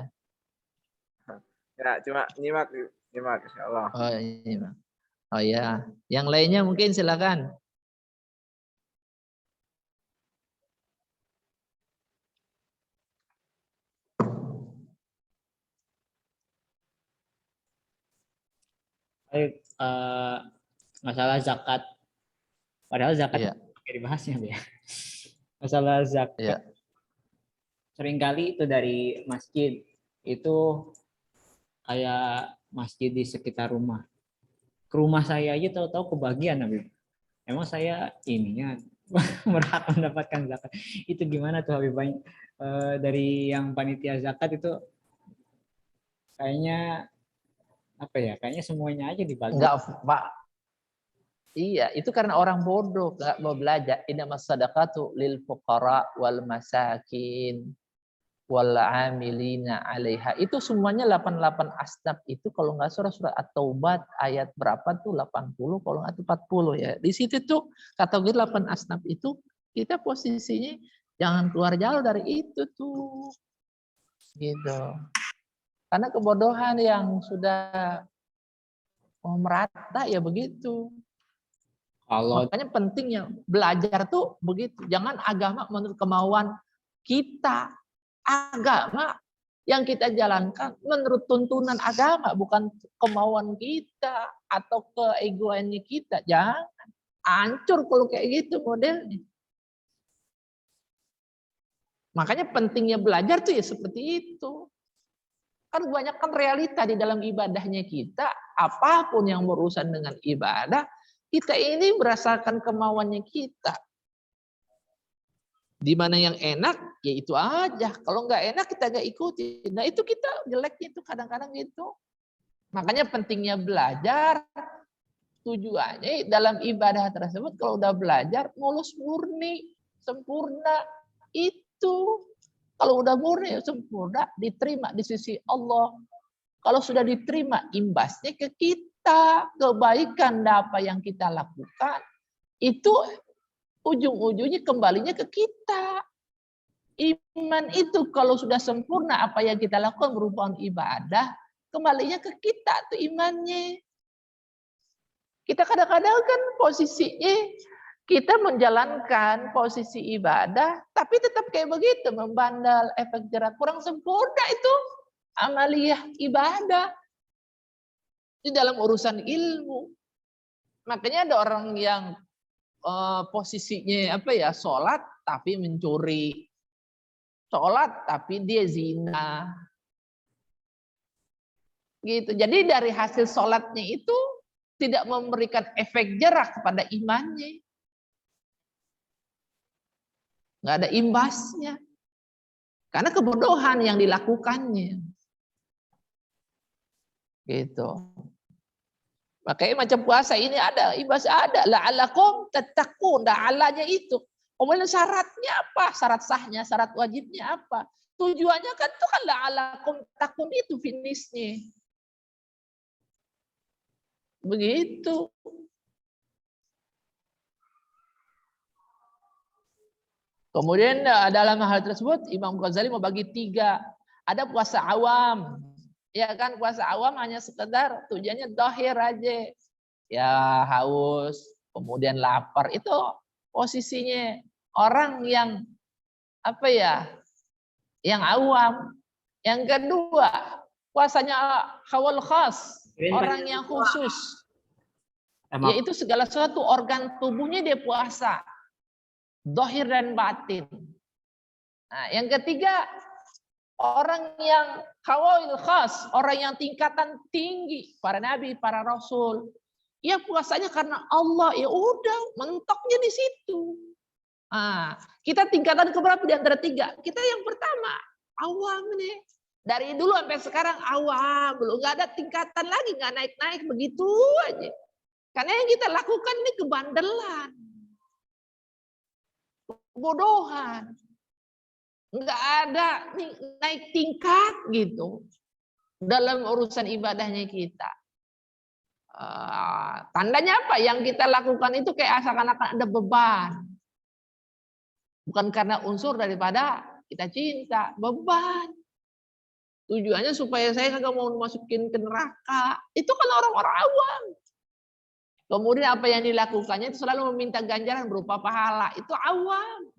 Ya, cuma nyimak, insya Allah. Oh iya. Oh ya, yang lainnya mungkin silakan. Baik, masalah zakat. Padahal zakat Iya. dibahasnya ya. Masalah zakat. Iya. Seringkali itu dari masjid itu kayak masjid di sekitar rumah. Ke rumah saya aja tahu-tahu kebagian, Habib. Emang saya ininya berhak mendapatkan zakat. Itu gimana tuh, Habib? Dari yang panitia zakat itu kayaknya apa ya? Kayaknya semuanya aja dibagi. Enggak, Pak. Iya, itu karena orang bodoh, nggak mau belajar. Innamas shadaqatu lil fuqara wal masakin wal amilina 'alaiha. Itu semuanya 88 asnaf itu kalau nggak salah surat At-Taubah ayat berapa tuh 80 kalau nggak tuh 40 ya. Di situ tuh kategori 8 asnaf itu kita posisinya jangan keluar jauh dari itu tuh. Gitu. Karena kebodohan yang sudah merata ya begitu. Kalau Makanya pentingnya belajar tuh begitu. Jangan agama menurut kemauan kita. Agama yang kita jalankan menurut tuntunan agama, bukan kemauan kita atau keegoannya kita. Jangan. Hancur kalau kayak gitu modelnya. Makanya pentingnya belajar tuh ya seperti itu. Kan banyak kan realita di dalam ibadahnya kita. Apapun yang berurusan dengan ibadah, kita ini berdasarkan kemauannya kita. Di mana yang enak, ya itu aja. Kalau nggak enak, kita nggak ikuti. Nah itu kita jeleknya itu kadang-kadang gitu. Makanya pentingnya belajar. Tujuannya dalam ibadah tersebut, kalau udah belajar, mulus murni, sempurna. Itu. Kalau udah murni, sempurna, diterima di sisi Allah. Kalau sudah diterima, imbasnya ke kita. Kebaikan apa yang kita lakukan, itu ujung-ujungnya kembalinya ke kita. Iman itu kalau sudah sempurna apa yang kita lakukan merupakan ibadah, kembalinya ke kita tuh imannya. Kita kadang-kadang kan posisinya kita menjalankan posisi ibadah, tapi tetap kayak begitu, membandel, efek jerak, kurang sempurna itu amaliyah ibadah di dalam urusan ilmu. Makanya ada orang yang posisinya apa ya, sholat tapi mencuri, sholat tapi dia zina, gitu. Jadi dari hasil sholatnya itu tidak memberikan efek jerak kepada imannya, nggak ada imbasnya, karena kebodohan yang dilakukannya, gitu. Makanya macam puasa ini ada, imbas ada. La'alakum tattaqun, alanya itu. Kemudian syaratnya apa? Syarat sahnya, syarat wajibnya apa? Tujuannya kan itu kan la'alakum tattaqun itu finishnya. Begitu. Kemudian dalam hal tersebut Imam Ghazali mau bagi 3. Ada puasa awam. Ya kan, puasa awam hanya sekedar tujuannya dohir aja. Ya haus, kemudian lapar. Itu posisinya orang yang apa ya? Yang awam. Yang kedua, puasanya hawal khas, orang yang khusus. Yaitu segala sesuatu organ tubuhnya dia puasa. Dohir dan batin. Nah, yang ketiga, orang yang hawail khas, orang yang tingkatan tinggi, para nabi, para rasul. Ya puasanya karena Allah, ya udah mentoknya di situ. Nah, kita tingkatan keberapa di antara 3? Kita yang pertama, awam nih. Dari dulu sampai sekarang awam, belum nggak ada tingkatan lagi, nggak naik-naik begitu aja. Karena yang kita lakukan ini kebandelan, kebodohan. Nggak ada naik tingkat gitu dalam urusan ibadahnya kita. Tandanya apa? Yang kita lakukan itu kayak seakan-akan ada beban. Bukan karena unsur daripada kita cinta, beban. Tujuannya supaya saya kagak mau masukin ke neraka. Itu kan orang-orang awam. Kemudian apa yang dilakukannya itu selalu meminta ganjaran berupa pahala. Itu awam.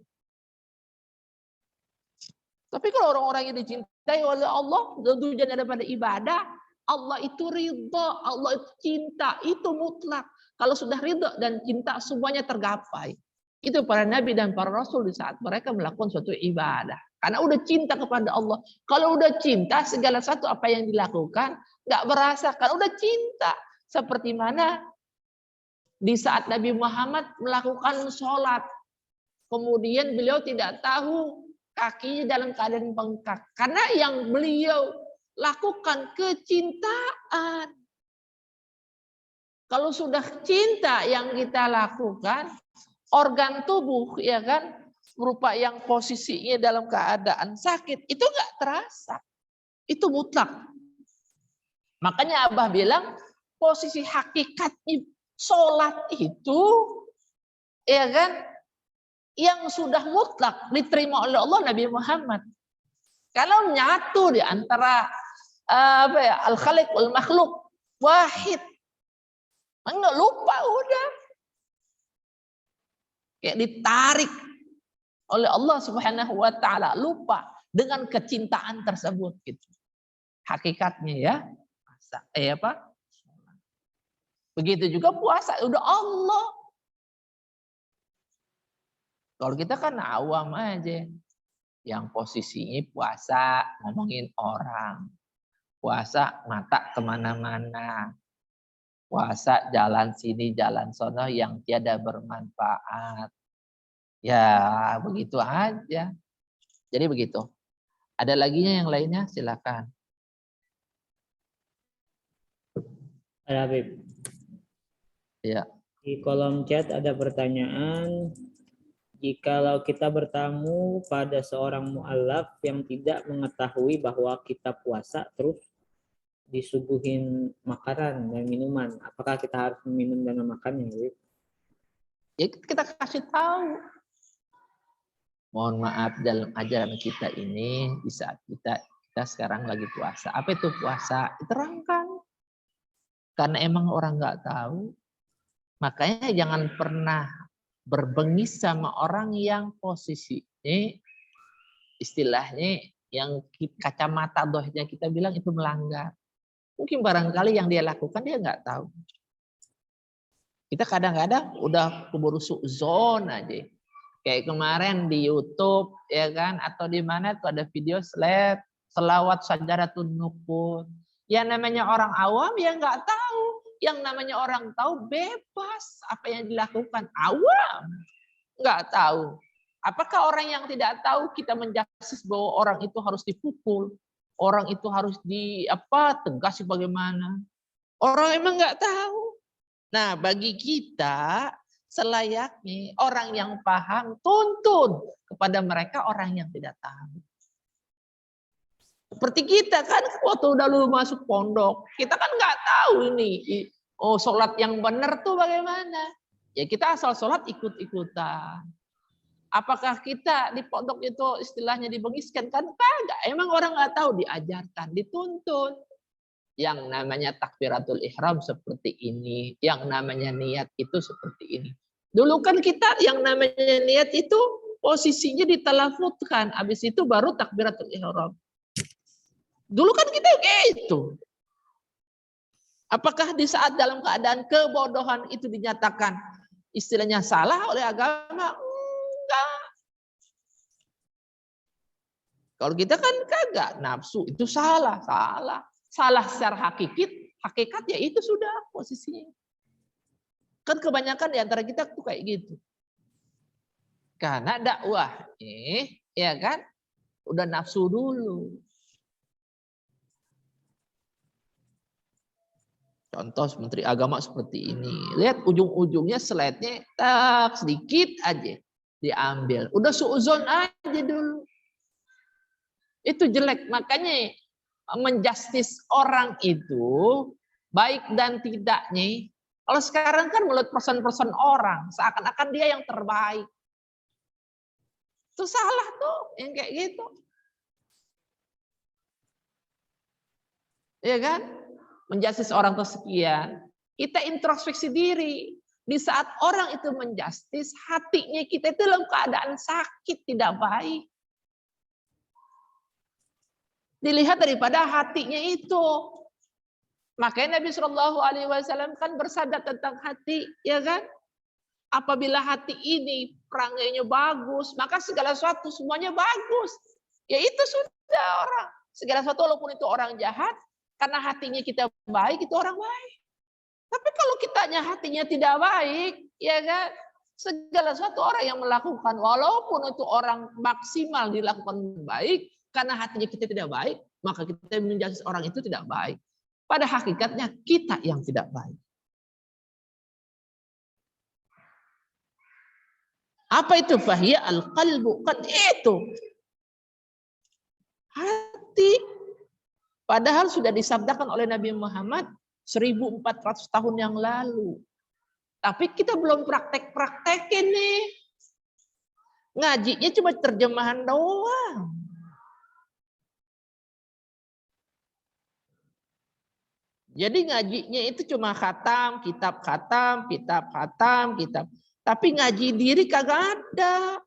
Tapi kalau orang-orang yang dicintai oleh Allah, tujuan daripada ibadah, Allah itu ridha, Allah itu cinta, itu mutlak. Kalau sudah ridha dan cinta, semuanya tergapai. Itu para nabi dan para rasul di saat mereka melakukan suatu ibadah. Karena udah cinta kepada Allah. Kalau udah cinta, segala satu apa yang dilakukan, nggak berasa. Karena udah cinta. Seperti mana di saat Nabi Muhammad melakukan sholat. Kemudian beliau tidak tahu kakinya dalam keadaan bengkak. Karena yang beliau lakukan kecintaan. Kalau sudah cinta yang kita lakukan, organ tubuh ya kan berupa yang posisinya dalam keadaan sakit itu nggak terasa. Itu mutlak. Makanya Abah bilang posisi hakikatnya sholat itu ya kan yang sudah mutlak diterima oleh Allah Nabi Muhammad. Kalau nyatu di antara al-khaliq wal makhluk wahid, enggak lupa udah kayak ditarik oleh Allah Subhanahu wa taala, lupa dengan kecintaan tersebut gitu. Hakikatnya ya. Begitu juga puasa, udah Allah. Kalau kita kan awam aja. Yang posisinya puasa ngomongin orang. Puasa mata kemana-mana. Puasa jalan sini, jalan sono yang tiada bermanfaat. Ya begitu aja. Jadi begitu. Ada lagi yang lainnya silakan. Habib. Ya. Di kolom chat ada pertanyaan. Jikalau kita bertamu pada seorang mu'alaf yang tidak mengetahui bahwa kita puasa terus disuguhin makanan dan minuman, apakah kita harus minum dan memakannya? Ya kita kasih tahu. Mohon maaf dalam ajaran kita ini di saat kita sekarang lagi puasa. Apa itu puasa? Diterangkan. Karena emang orang nggak tahu. Makanya jangan pernah berbengis sama orang yang posisinya istilahnya yang kacamata dohnya kita bilang itu melanggar. Mungkin barangkali yang dia lakukan dia nggak tahu. Kita kadang-kadang udah keburu suuzon aja. Kayak kemarin di YouTube ya kan atau di mana tuh ada video selawat sajadatun nukut. Yang namanya orang awam ya nggak tahu. Yang namanya orang tahu bebas apa yang dilakukan. Awam nggak tahu. Apakah orang yang tidak tahu kita menjasis bahwa orang itu harus dipukul, orang itu harus tegas bagaimana? Orang emang nggak tahu. Nah bagi kita selayaknya orang yang paham tuntun kepada mereka orang yang tidak tahu. Seperti kita kan waktu udah dulu masuk pondok, kita kan nggak tahu ini, sholat yang benar tuh bagaimana. Ya kita asal sholat ikut-ikutan. Apakah kita di pondok itu istilahnya dibengiskan? Kan kagak. Emang orang nggak tahu, diajarkan, dituntun. Yang namanya takbiratul ihram seperti ini, yang namanya niat itu seperti ini. Dulu kan kita yang namanya niat itu posisinya ditalafutkan, habis itu baru takbiratul ihram. Dulu kan kita kayak itu. Apakah di saat dalam keadaan kebodohan itu dinyatakan istilahnya salah oleh agama? Enggak. Kalau kita kan kagak, nafsu itu salah. Salah secara hakikat ya itu sudah posisinya. Kan kebanyakan di antara kita tuh kayak gitu. Karena dakwah ya kan udah nafsu dulu. Contoh Menteri Agama seperti ini. Lihat ujung-ujungnya slide-nya sedikit aja diambil. Udah suuzon aja dulu. Itu jelek. Makanya menjustis orang itu baik dan tidaknya. Kalau sekarang kan mulut person-person orang. Seakan-akan dia yang terbaik. Itu salah tuh yang kayak gitu. Ya kan? Menjustis orang tersekian, kita introspeksi diri. Di saat orang itu menjustis, hatinya kita itu dalam keadaan sakit, tidak baik. Dilihat daripada hatinya itu. Makanya Nabi SAW kan bersabda tentang hati, ya kan? Apabila hati ini perangainya bagus, maka segala sesuatu semuanya bagus. Ya itu sudah orang. Segala sesuatu walaupun itu orang jahat, karena hatinya kita baik, itu orang baik. Tapi kalau kitanya hatinya tidak baik, ya kan? Segala sesuatu orang yang melakukan, walaupun itu orang maksimal dilakukan baik, karena hatinya kita tidak baik, maka kita menjudge orang itu tidak baik. Pada hakikatnya kita yang tidak baik. Apa itu? Fahiya al-qalbu. Kan itu. Hati. Padahal sudah disabdakan oleh Nabi Muhammad 1400 tahun yang lalu. Tapi kita belum praktek-praktekin nih. Ngajinya cuma terjemahan doang. Jadi ngajinya itu cuma khatam, kitab khatam, kitab khatam, kitab. Tapi ngaji diri kagak ada.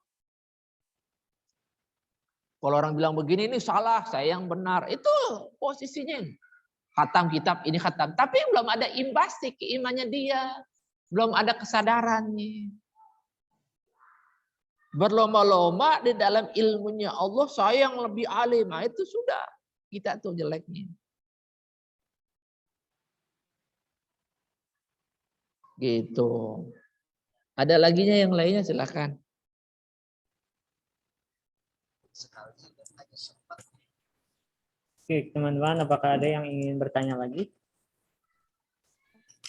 Kalau orang bilang begini ini salah, saya yang benar. Itu posisinya. Khatam kitab ini khatam. Tapi belum ada imbasnya keimannya dia. Belum ada kesadarannya. Berlomba-lomba di dalam ilmunya Allah, saya yang lebih alim. Nah, itu sudah. Kita tuh jeleknya. Gitu. Ada laginya yang lainnya silakan. Oke, teman-teman, apakah ada yang ingin bertanya lagi?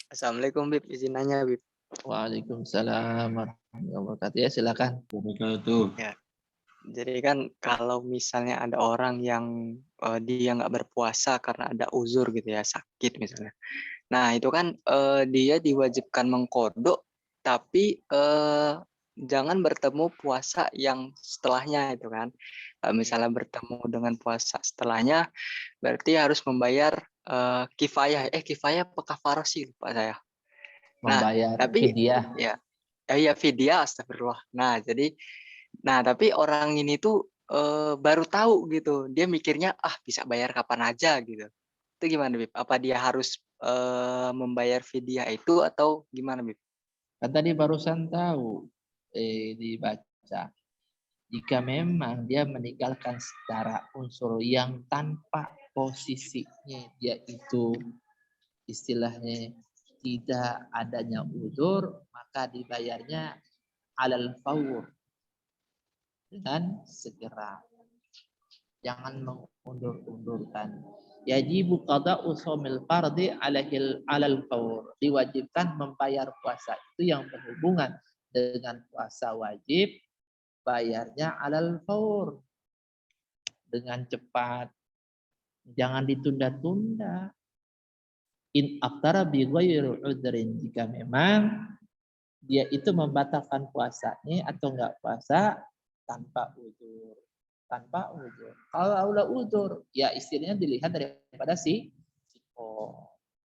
Assalamualaikum Bib, izin nanya Bib. Waalaikumsalam warahmatullahi wabarakatuh. Ya silakan. Wabarakatuh. Jadi kan kalau misalnya ada orang yang dia nggak berpuasa karena ada uzur gitu ya, sakit misalnya. Nah itu kan dia diwajibkan mengkodok, tapi jangan bertemu puasa yang setelahnya itu kan. Misalnya bertemu dengan puasa setelahnya, berarti harus membayar kifayah. Kifayah apa kafarah sih lupa saya. Membayar tapi fidyah. Ya fidyah, astagfirullah. Nah tapi orang ini tuh baru tahu gitu. Dia mikirnya bisa bayar kapan aja gitu. Itu gimana Bib? Apa dia harus membayar fidyah itu atau gimana Bib? Kan tadi barusan tahu dibaca. Jika memang dia meninggalkan secara unsur yang tanpa posisinya dia itu istilahnya tidak adanya uzur, maka dibayarnya alal faur, dengan segera. Jangan mengundur-undurkan. Yajibu qada'u shaumil fardhi alal faur. Diwajibkan membayar puasa itu yang berhubungan dengan puasa wajib, bayarnya alal faur. Dengan cepat. Jangan ditunda-tunda. In aftara bi ghairi udhrin, jika memang dia itu membatalkan puasanya atau enggak puasa tanpa uzur. Tanpa uzur. Kalau ada uzur, ya istilahnya dilihat daripada si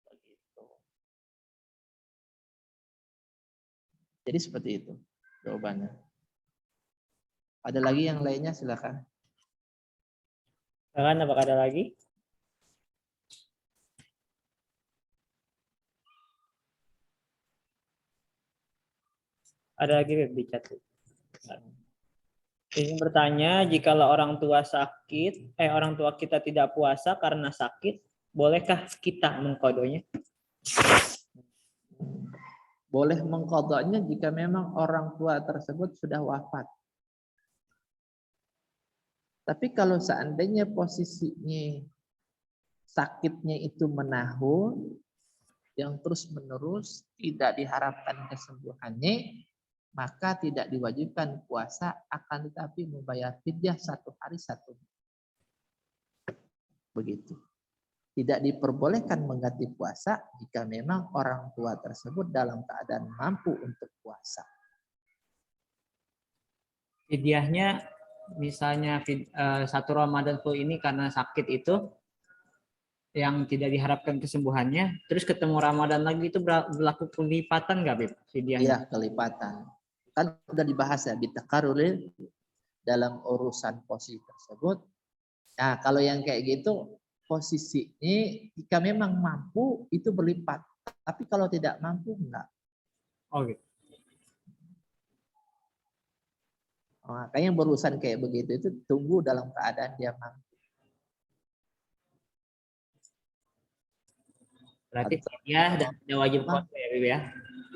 begitu. Jadi seperti itu jawabannya. Ada lagi yang lainnya silakan. Silakan, apakah ada lagi? Ada lagi di chat. Ingin bertanya, jikalau orang tua sakit, orang tua kita tidak puasa karena sakit, bolehkah kita mengkodonya? Boleh mengkodoknya jika memang orang tua tersebut sudah wafat. Tapi kalau seandainya posisinya sakitnya itu menahun, yang terus-menerus tidak diharapkan kesembuhannya, maka tidak diwajibkan puasa, akan tetapi membayar fidyah 1 hari 1. Begitu. Tidak diperbolehkan mengganti puasa jika memang orang tua tersebut dalam keadaan mampu untuk puasa. Fidyahnya misalnya 1 Ramadan full ini karena sakit itu yang tidak diharapkan kesembuhannya, terus ketemu Ramadan lagi itu berlaku kelipatan nggak, Bib? Fidyahnya? Iya, kelipatan. Kan sudah dibahas ya, bitakarul dalam urusan posisi tersebut. Nah, kalau yang kayak gitu, posisinya jika memang mampu itu berlipat. Tapi kalau tidak mampu, enggak. Oh gitu. Makanya berurusan kayak begitu itu tunggu dalam keadaan dia mampu. Berarti fidyah dan tidak wajib puasa ya, Bib ya?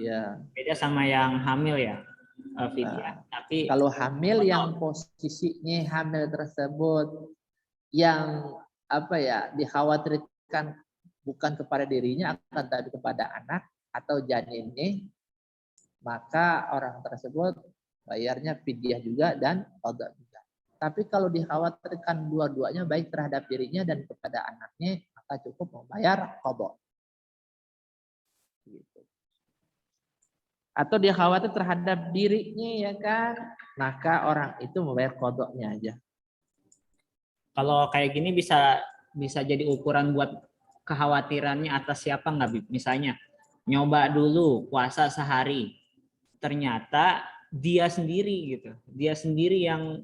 Ya. Beda sama yang hamil ya, fidyah. Tapi kalau hamil yang posisinya hamil tersebut yang dikhawatirkan bukan kepada dirinya akan tapi kepada anak atau janinnya, maka orang tersebut bayarnya fidyah juga dan qada juga. Tapi kalau dikhawatirkan dua-duanya baik terhadap dirinya dan kepada anaknya, maka cukup membayar qada. Gitu. Atau dia khawatir terhadap dirinya ya kan, maka orang itu membayar qadanya aja. Kalau kayak gini bisa jadi ukuran buat kekhawatirannya atas siapa nggak, Bib? Misalnya nyoba dulu puasa sehari, ternyata dia sendiri gitu, dia sendiri yang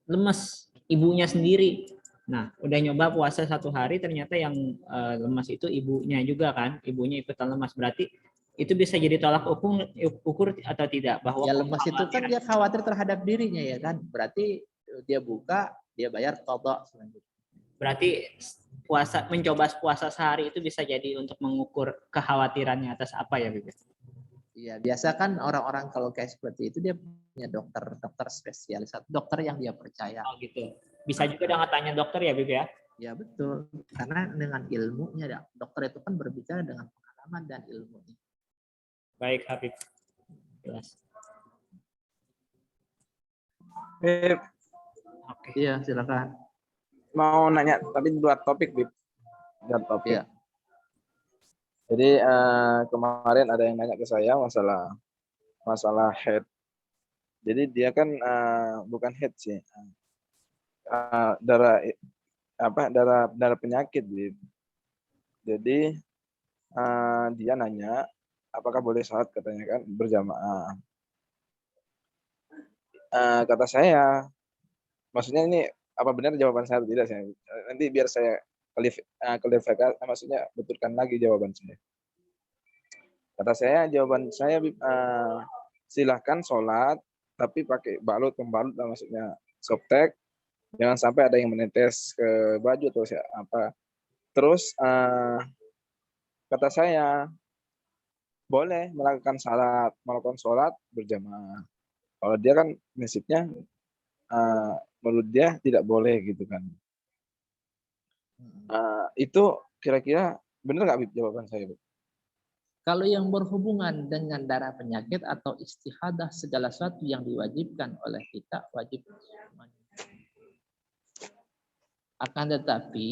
lemes, ibunya sendiri. Nah, udah nyoba puasa 1 hari, ternyata yang lemas itu ibunya juga kan, ibunya ikutan lemas. Berarti itu bisa jadi tolak ukur atau tidak bahwa Ya lemes itu kan dia khawatir terhadap dirinya ya kan, berarti dia buka, dia bayar qada selanjutnya. Berarti mencoba puasa sehari itu bisa jadi untuk mengukur kekhawatirannya atas apa ya, Bib? Iya, biasa kan orang-orang kalau kayak seperti itu dia punya dokter spesialis, dokter yang dia percaya. Oh gitu. Bisa juga dengan tanya dokter ya, Bib ya? Ya betul, karena dengan ilmunya dokter itu kan berbicara dengan pengalaman dan ilmunya. Baik, Habib. Jelas. Oke. Iya, silakan. Mau nanya tapi di luar topik, Bib. Luar topik. Iya. Jadi kemarin ada yang nanya ke saya masalah head. Jadi dia kan bukan head sih, darah penyakit, Bib. Jadi dia nanya apakah boleh sholat, katanya kan berjamaah. Kata saya, maksudnya ini apa benar jawaban saya atau tidak? Nanti biar saya klarifikasi, maksudnya betulkan lagi jawaban saya. Kata saya, jawaban saya silahkan sholat, tapi pakai pembalut, maksudnya softtek, jangan sampai ada yang menetes ke baju atau apa. Terus kata saya, boleh melakukan sholat berjamaah. Kalau dia kan prinsipnya menurut dia tidak boleh gitu kan. Itu kira-kira benar nggak, Bib, jawaban saya, Bib? Kalau yang berhubungan dengan darah penyakit atau istihadah, segala sesuatu yang diwajibkan oleh kita wajib. Akan tetapi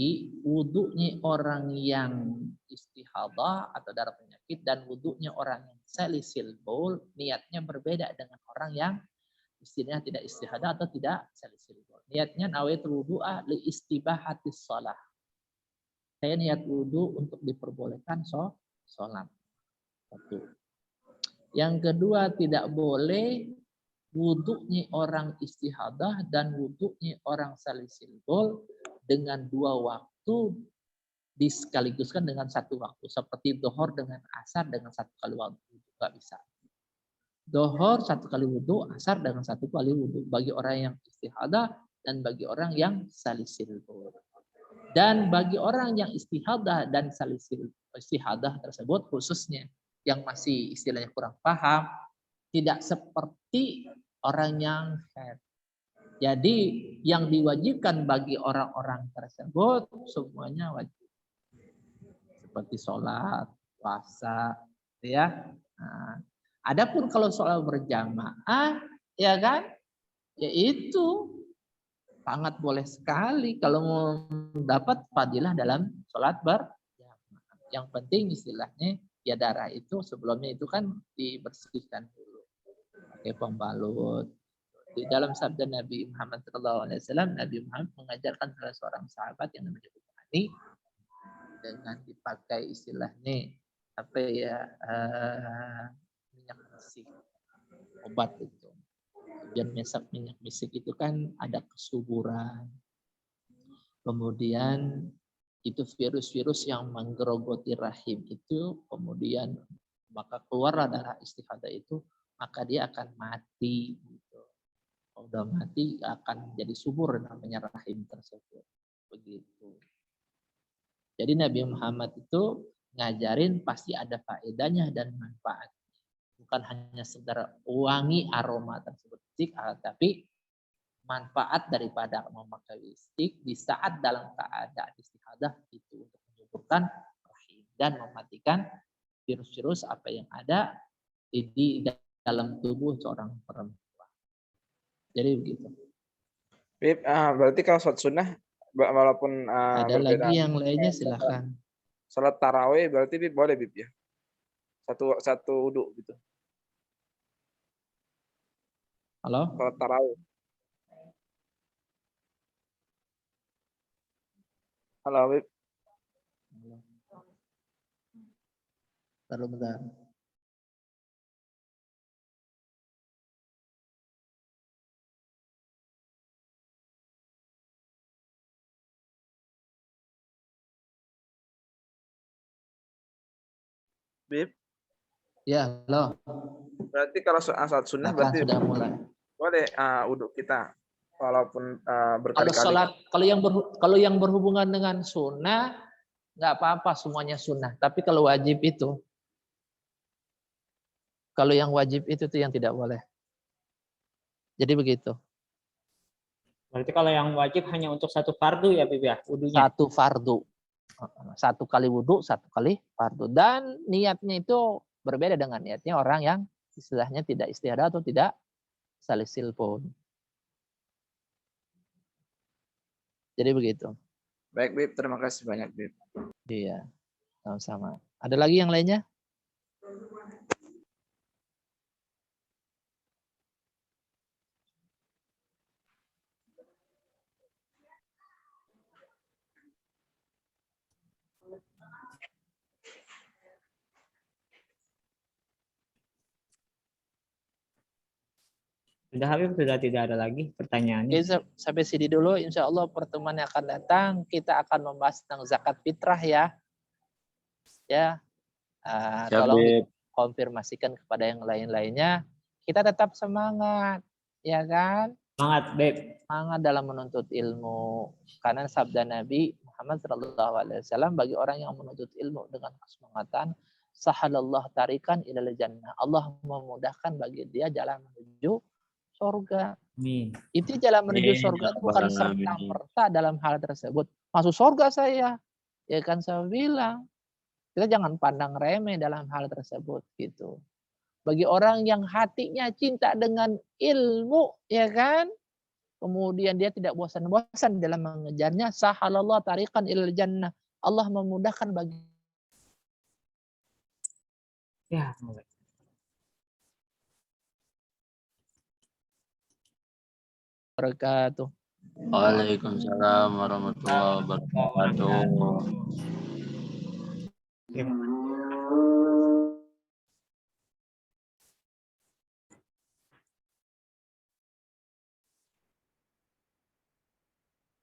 wudhunya orang yang istihadah atau darah penyakit dan wudhunya orang yang salisil baul niatnya berbeda dengan orang yang istilahnya tidak istihadah atau tidak salisil baul. Niatnya nawaitul wudu'a li istibahatis shalah. Saya niat wudhu untuk diperbolehkan sholat. Satu. Yang kedua, tidak boleh wudhunya orang istihadah dan wudhunya orang salisil baul dengan 2 waktu disekaligus dengan 1 waktu. Seperti dohor dengan asar dengan 1 kali wudhu. Nggak bisa. Dohor 1 kali wudhu, asar dengan 1 kali wudhu. Bagi orang yang istihadah dan bagi orang yang salisil baul. Dan bagi orang yang istihadah dan salisil istihadah tersebut khususnya yang masih istilahnya kurang paham, tidak seperti orang yang head. Jadi yang diwajibkan bagi orang-orang tersebut semuanya wajib. Seperti sholat, puasa, ya. Nah, adapun kalau soal berjamaah, ya kan, yaitu sangat boleh sekali kalau mau dapat fadilah dalam sholat berjamaah. Yang penting istilahnya ya darah itu sebelumnya itu kan dibersihkan dulu pakai pembalut. Di dalam sabda Nabi Muhammad SAW, Nabi Muhammad mengajarkan salah seorang sahabat yang namanya Uthmani dengan dipakai istilahnya apa ya minyak misik, obat itu. Kemudian minyak misik itu kan ada kesuburan. Kemudian itu virus-virus yang menggerogoti rahim itu, kemudian maka keluarlah darah istihadah itu, maka dia akan mati. Gitu. Kalau udah mati akan jadi subur namanya rahim tersebut. Begitu. Jadi Nabi Muhammad itu ngajarin pasti ada faedahnya dan manfaat. Bukan hanya sekedar wangi aroma tersebut, tapi manfaat daripada memakai listrik di saat dalam keadaan istihadah itu untuk menyuburkan rahim dan mematikan virus-virus apa yang ada di dalam tubuh seorang perempuan. Jadi begitu. Bib, berarti kalau sholat sunnah walaupun Ada berbeda lagi yang lainnya silahkan. sholat tarawih berarti Bib boleh Bib ya? Satu wudhu gitu. Halo? Sholat tarawih. Halo Bib. Bentar. Bib, Ya, halo. berarti kalau sholat sunnah Silakan, berarti sudah mulai. boleh wudhu kita walaupun Kalau berkali-kali. sholat, kalau yang berhubungan dengan sunnah, nggak apa-apa semuanya sunnah. Tapi kalau wajib itu, kalau yang wajib itu tuh yang tidak boleh. Jadi begitu. Berarti kalau yang wajib hanya untuk satu fardu ya, Bib ya, wudunya. Satu fardu. Satu kali wudhu, satu kali fardu. Dan niatnya itu berbeda dengan niatnya orang yang istilahnya tidak istihadah atau tidak salisil pun. Jadi begitu. Baik Bib, terima kasih banyak Bib. Iya, sama-sama. Ada lagi yang lainnya? Sudah Habib, sudah tidak ada lagi pertanyaannya. Oke, sampai sini dulu. Insya Allah pertemuan yang akan datang kita akan membahas tentang zakat fitrah ya. Ya, tolong dikonfirmasikan kepada yang lain-lainnya. Kita tetap semangat, ya kan? Semangat, Bib. Semangat dalam menuntut ilmu. Karena sabda Nabi Muhammad SAW bagi orang yang menuntut ilmu dengan kesemangatan, sahalallah tarikan ilal jannah. Allah memudahkan bagi dia jalan menuju surga. Itu jalan menuju surga itu bukan serta-merta dalam hal tersebut. Masuk surga saya, ya kan saya bilang. Kita jangan pandang remeh dalam hal tersebut gitu. Bagi orang yang hatinya cinta dengan ilmu, ya kan? Kemudian dia tidak bosan-bosan dalam mengejarnya, sahalallah tarikan ilal jannah. Allah memudahkan bagi Ya, wabarakatuh. Waalaikumsalam warahmatullahi wabarakatuh. Terima kasih.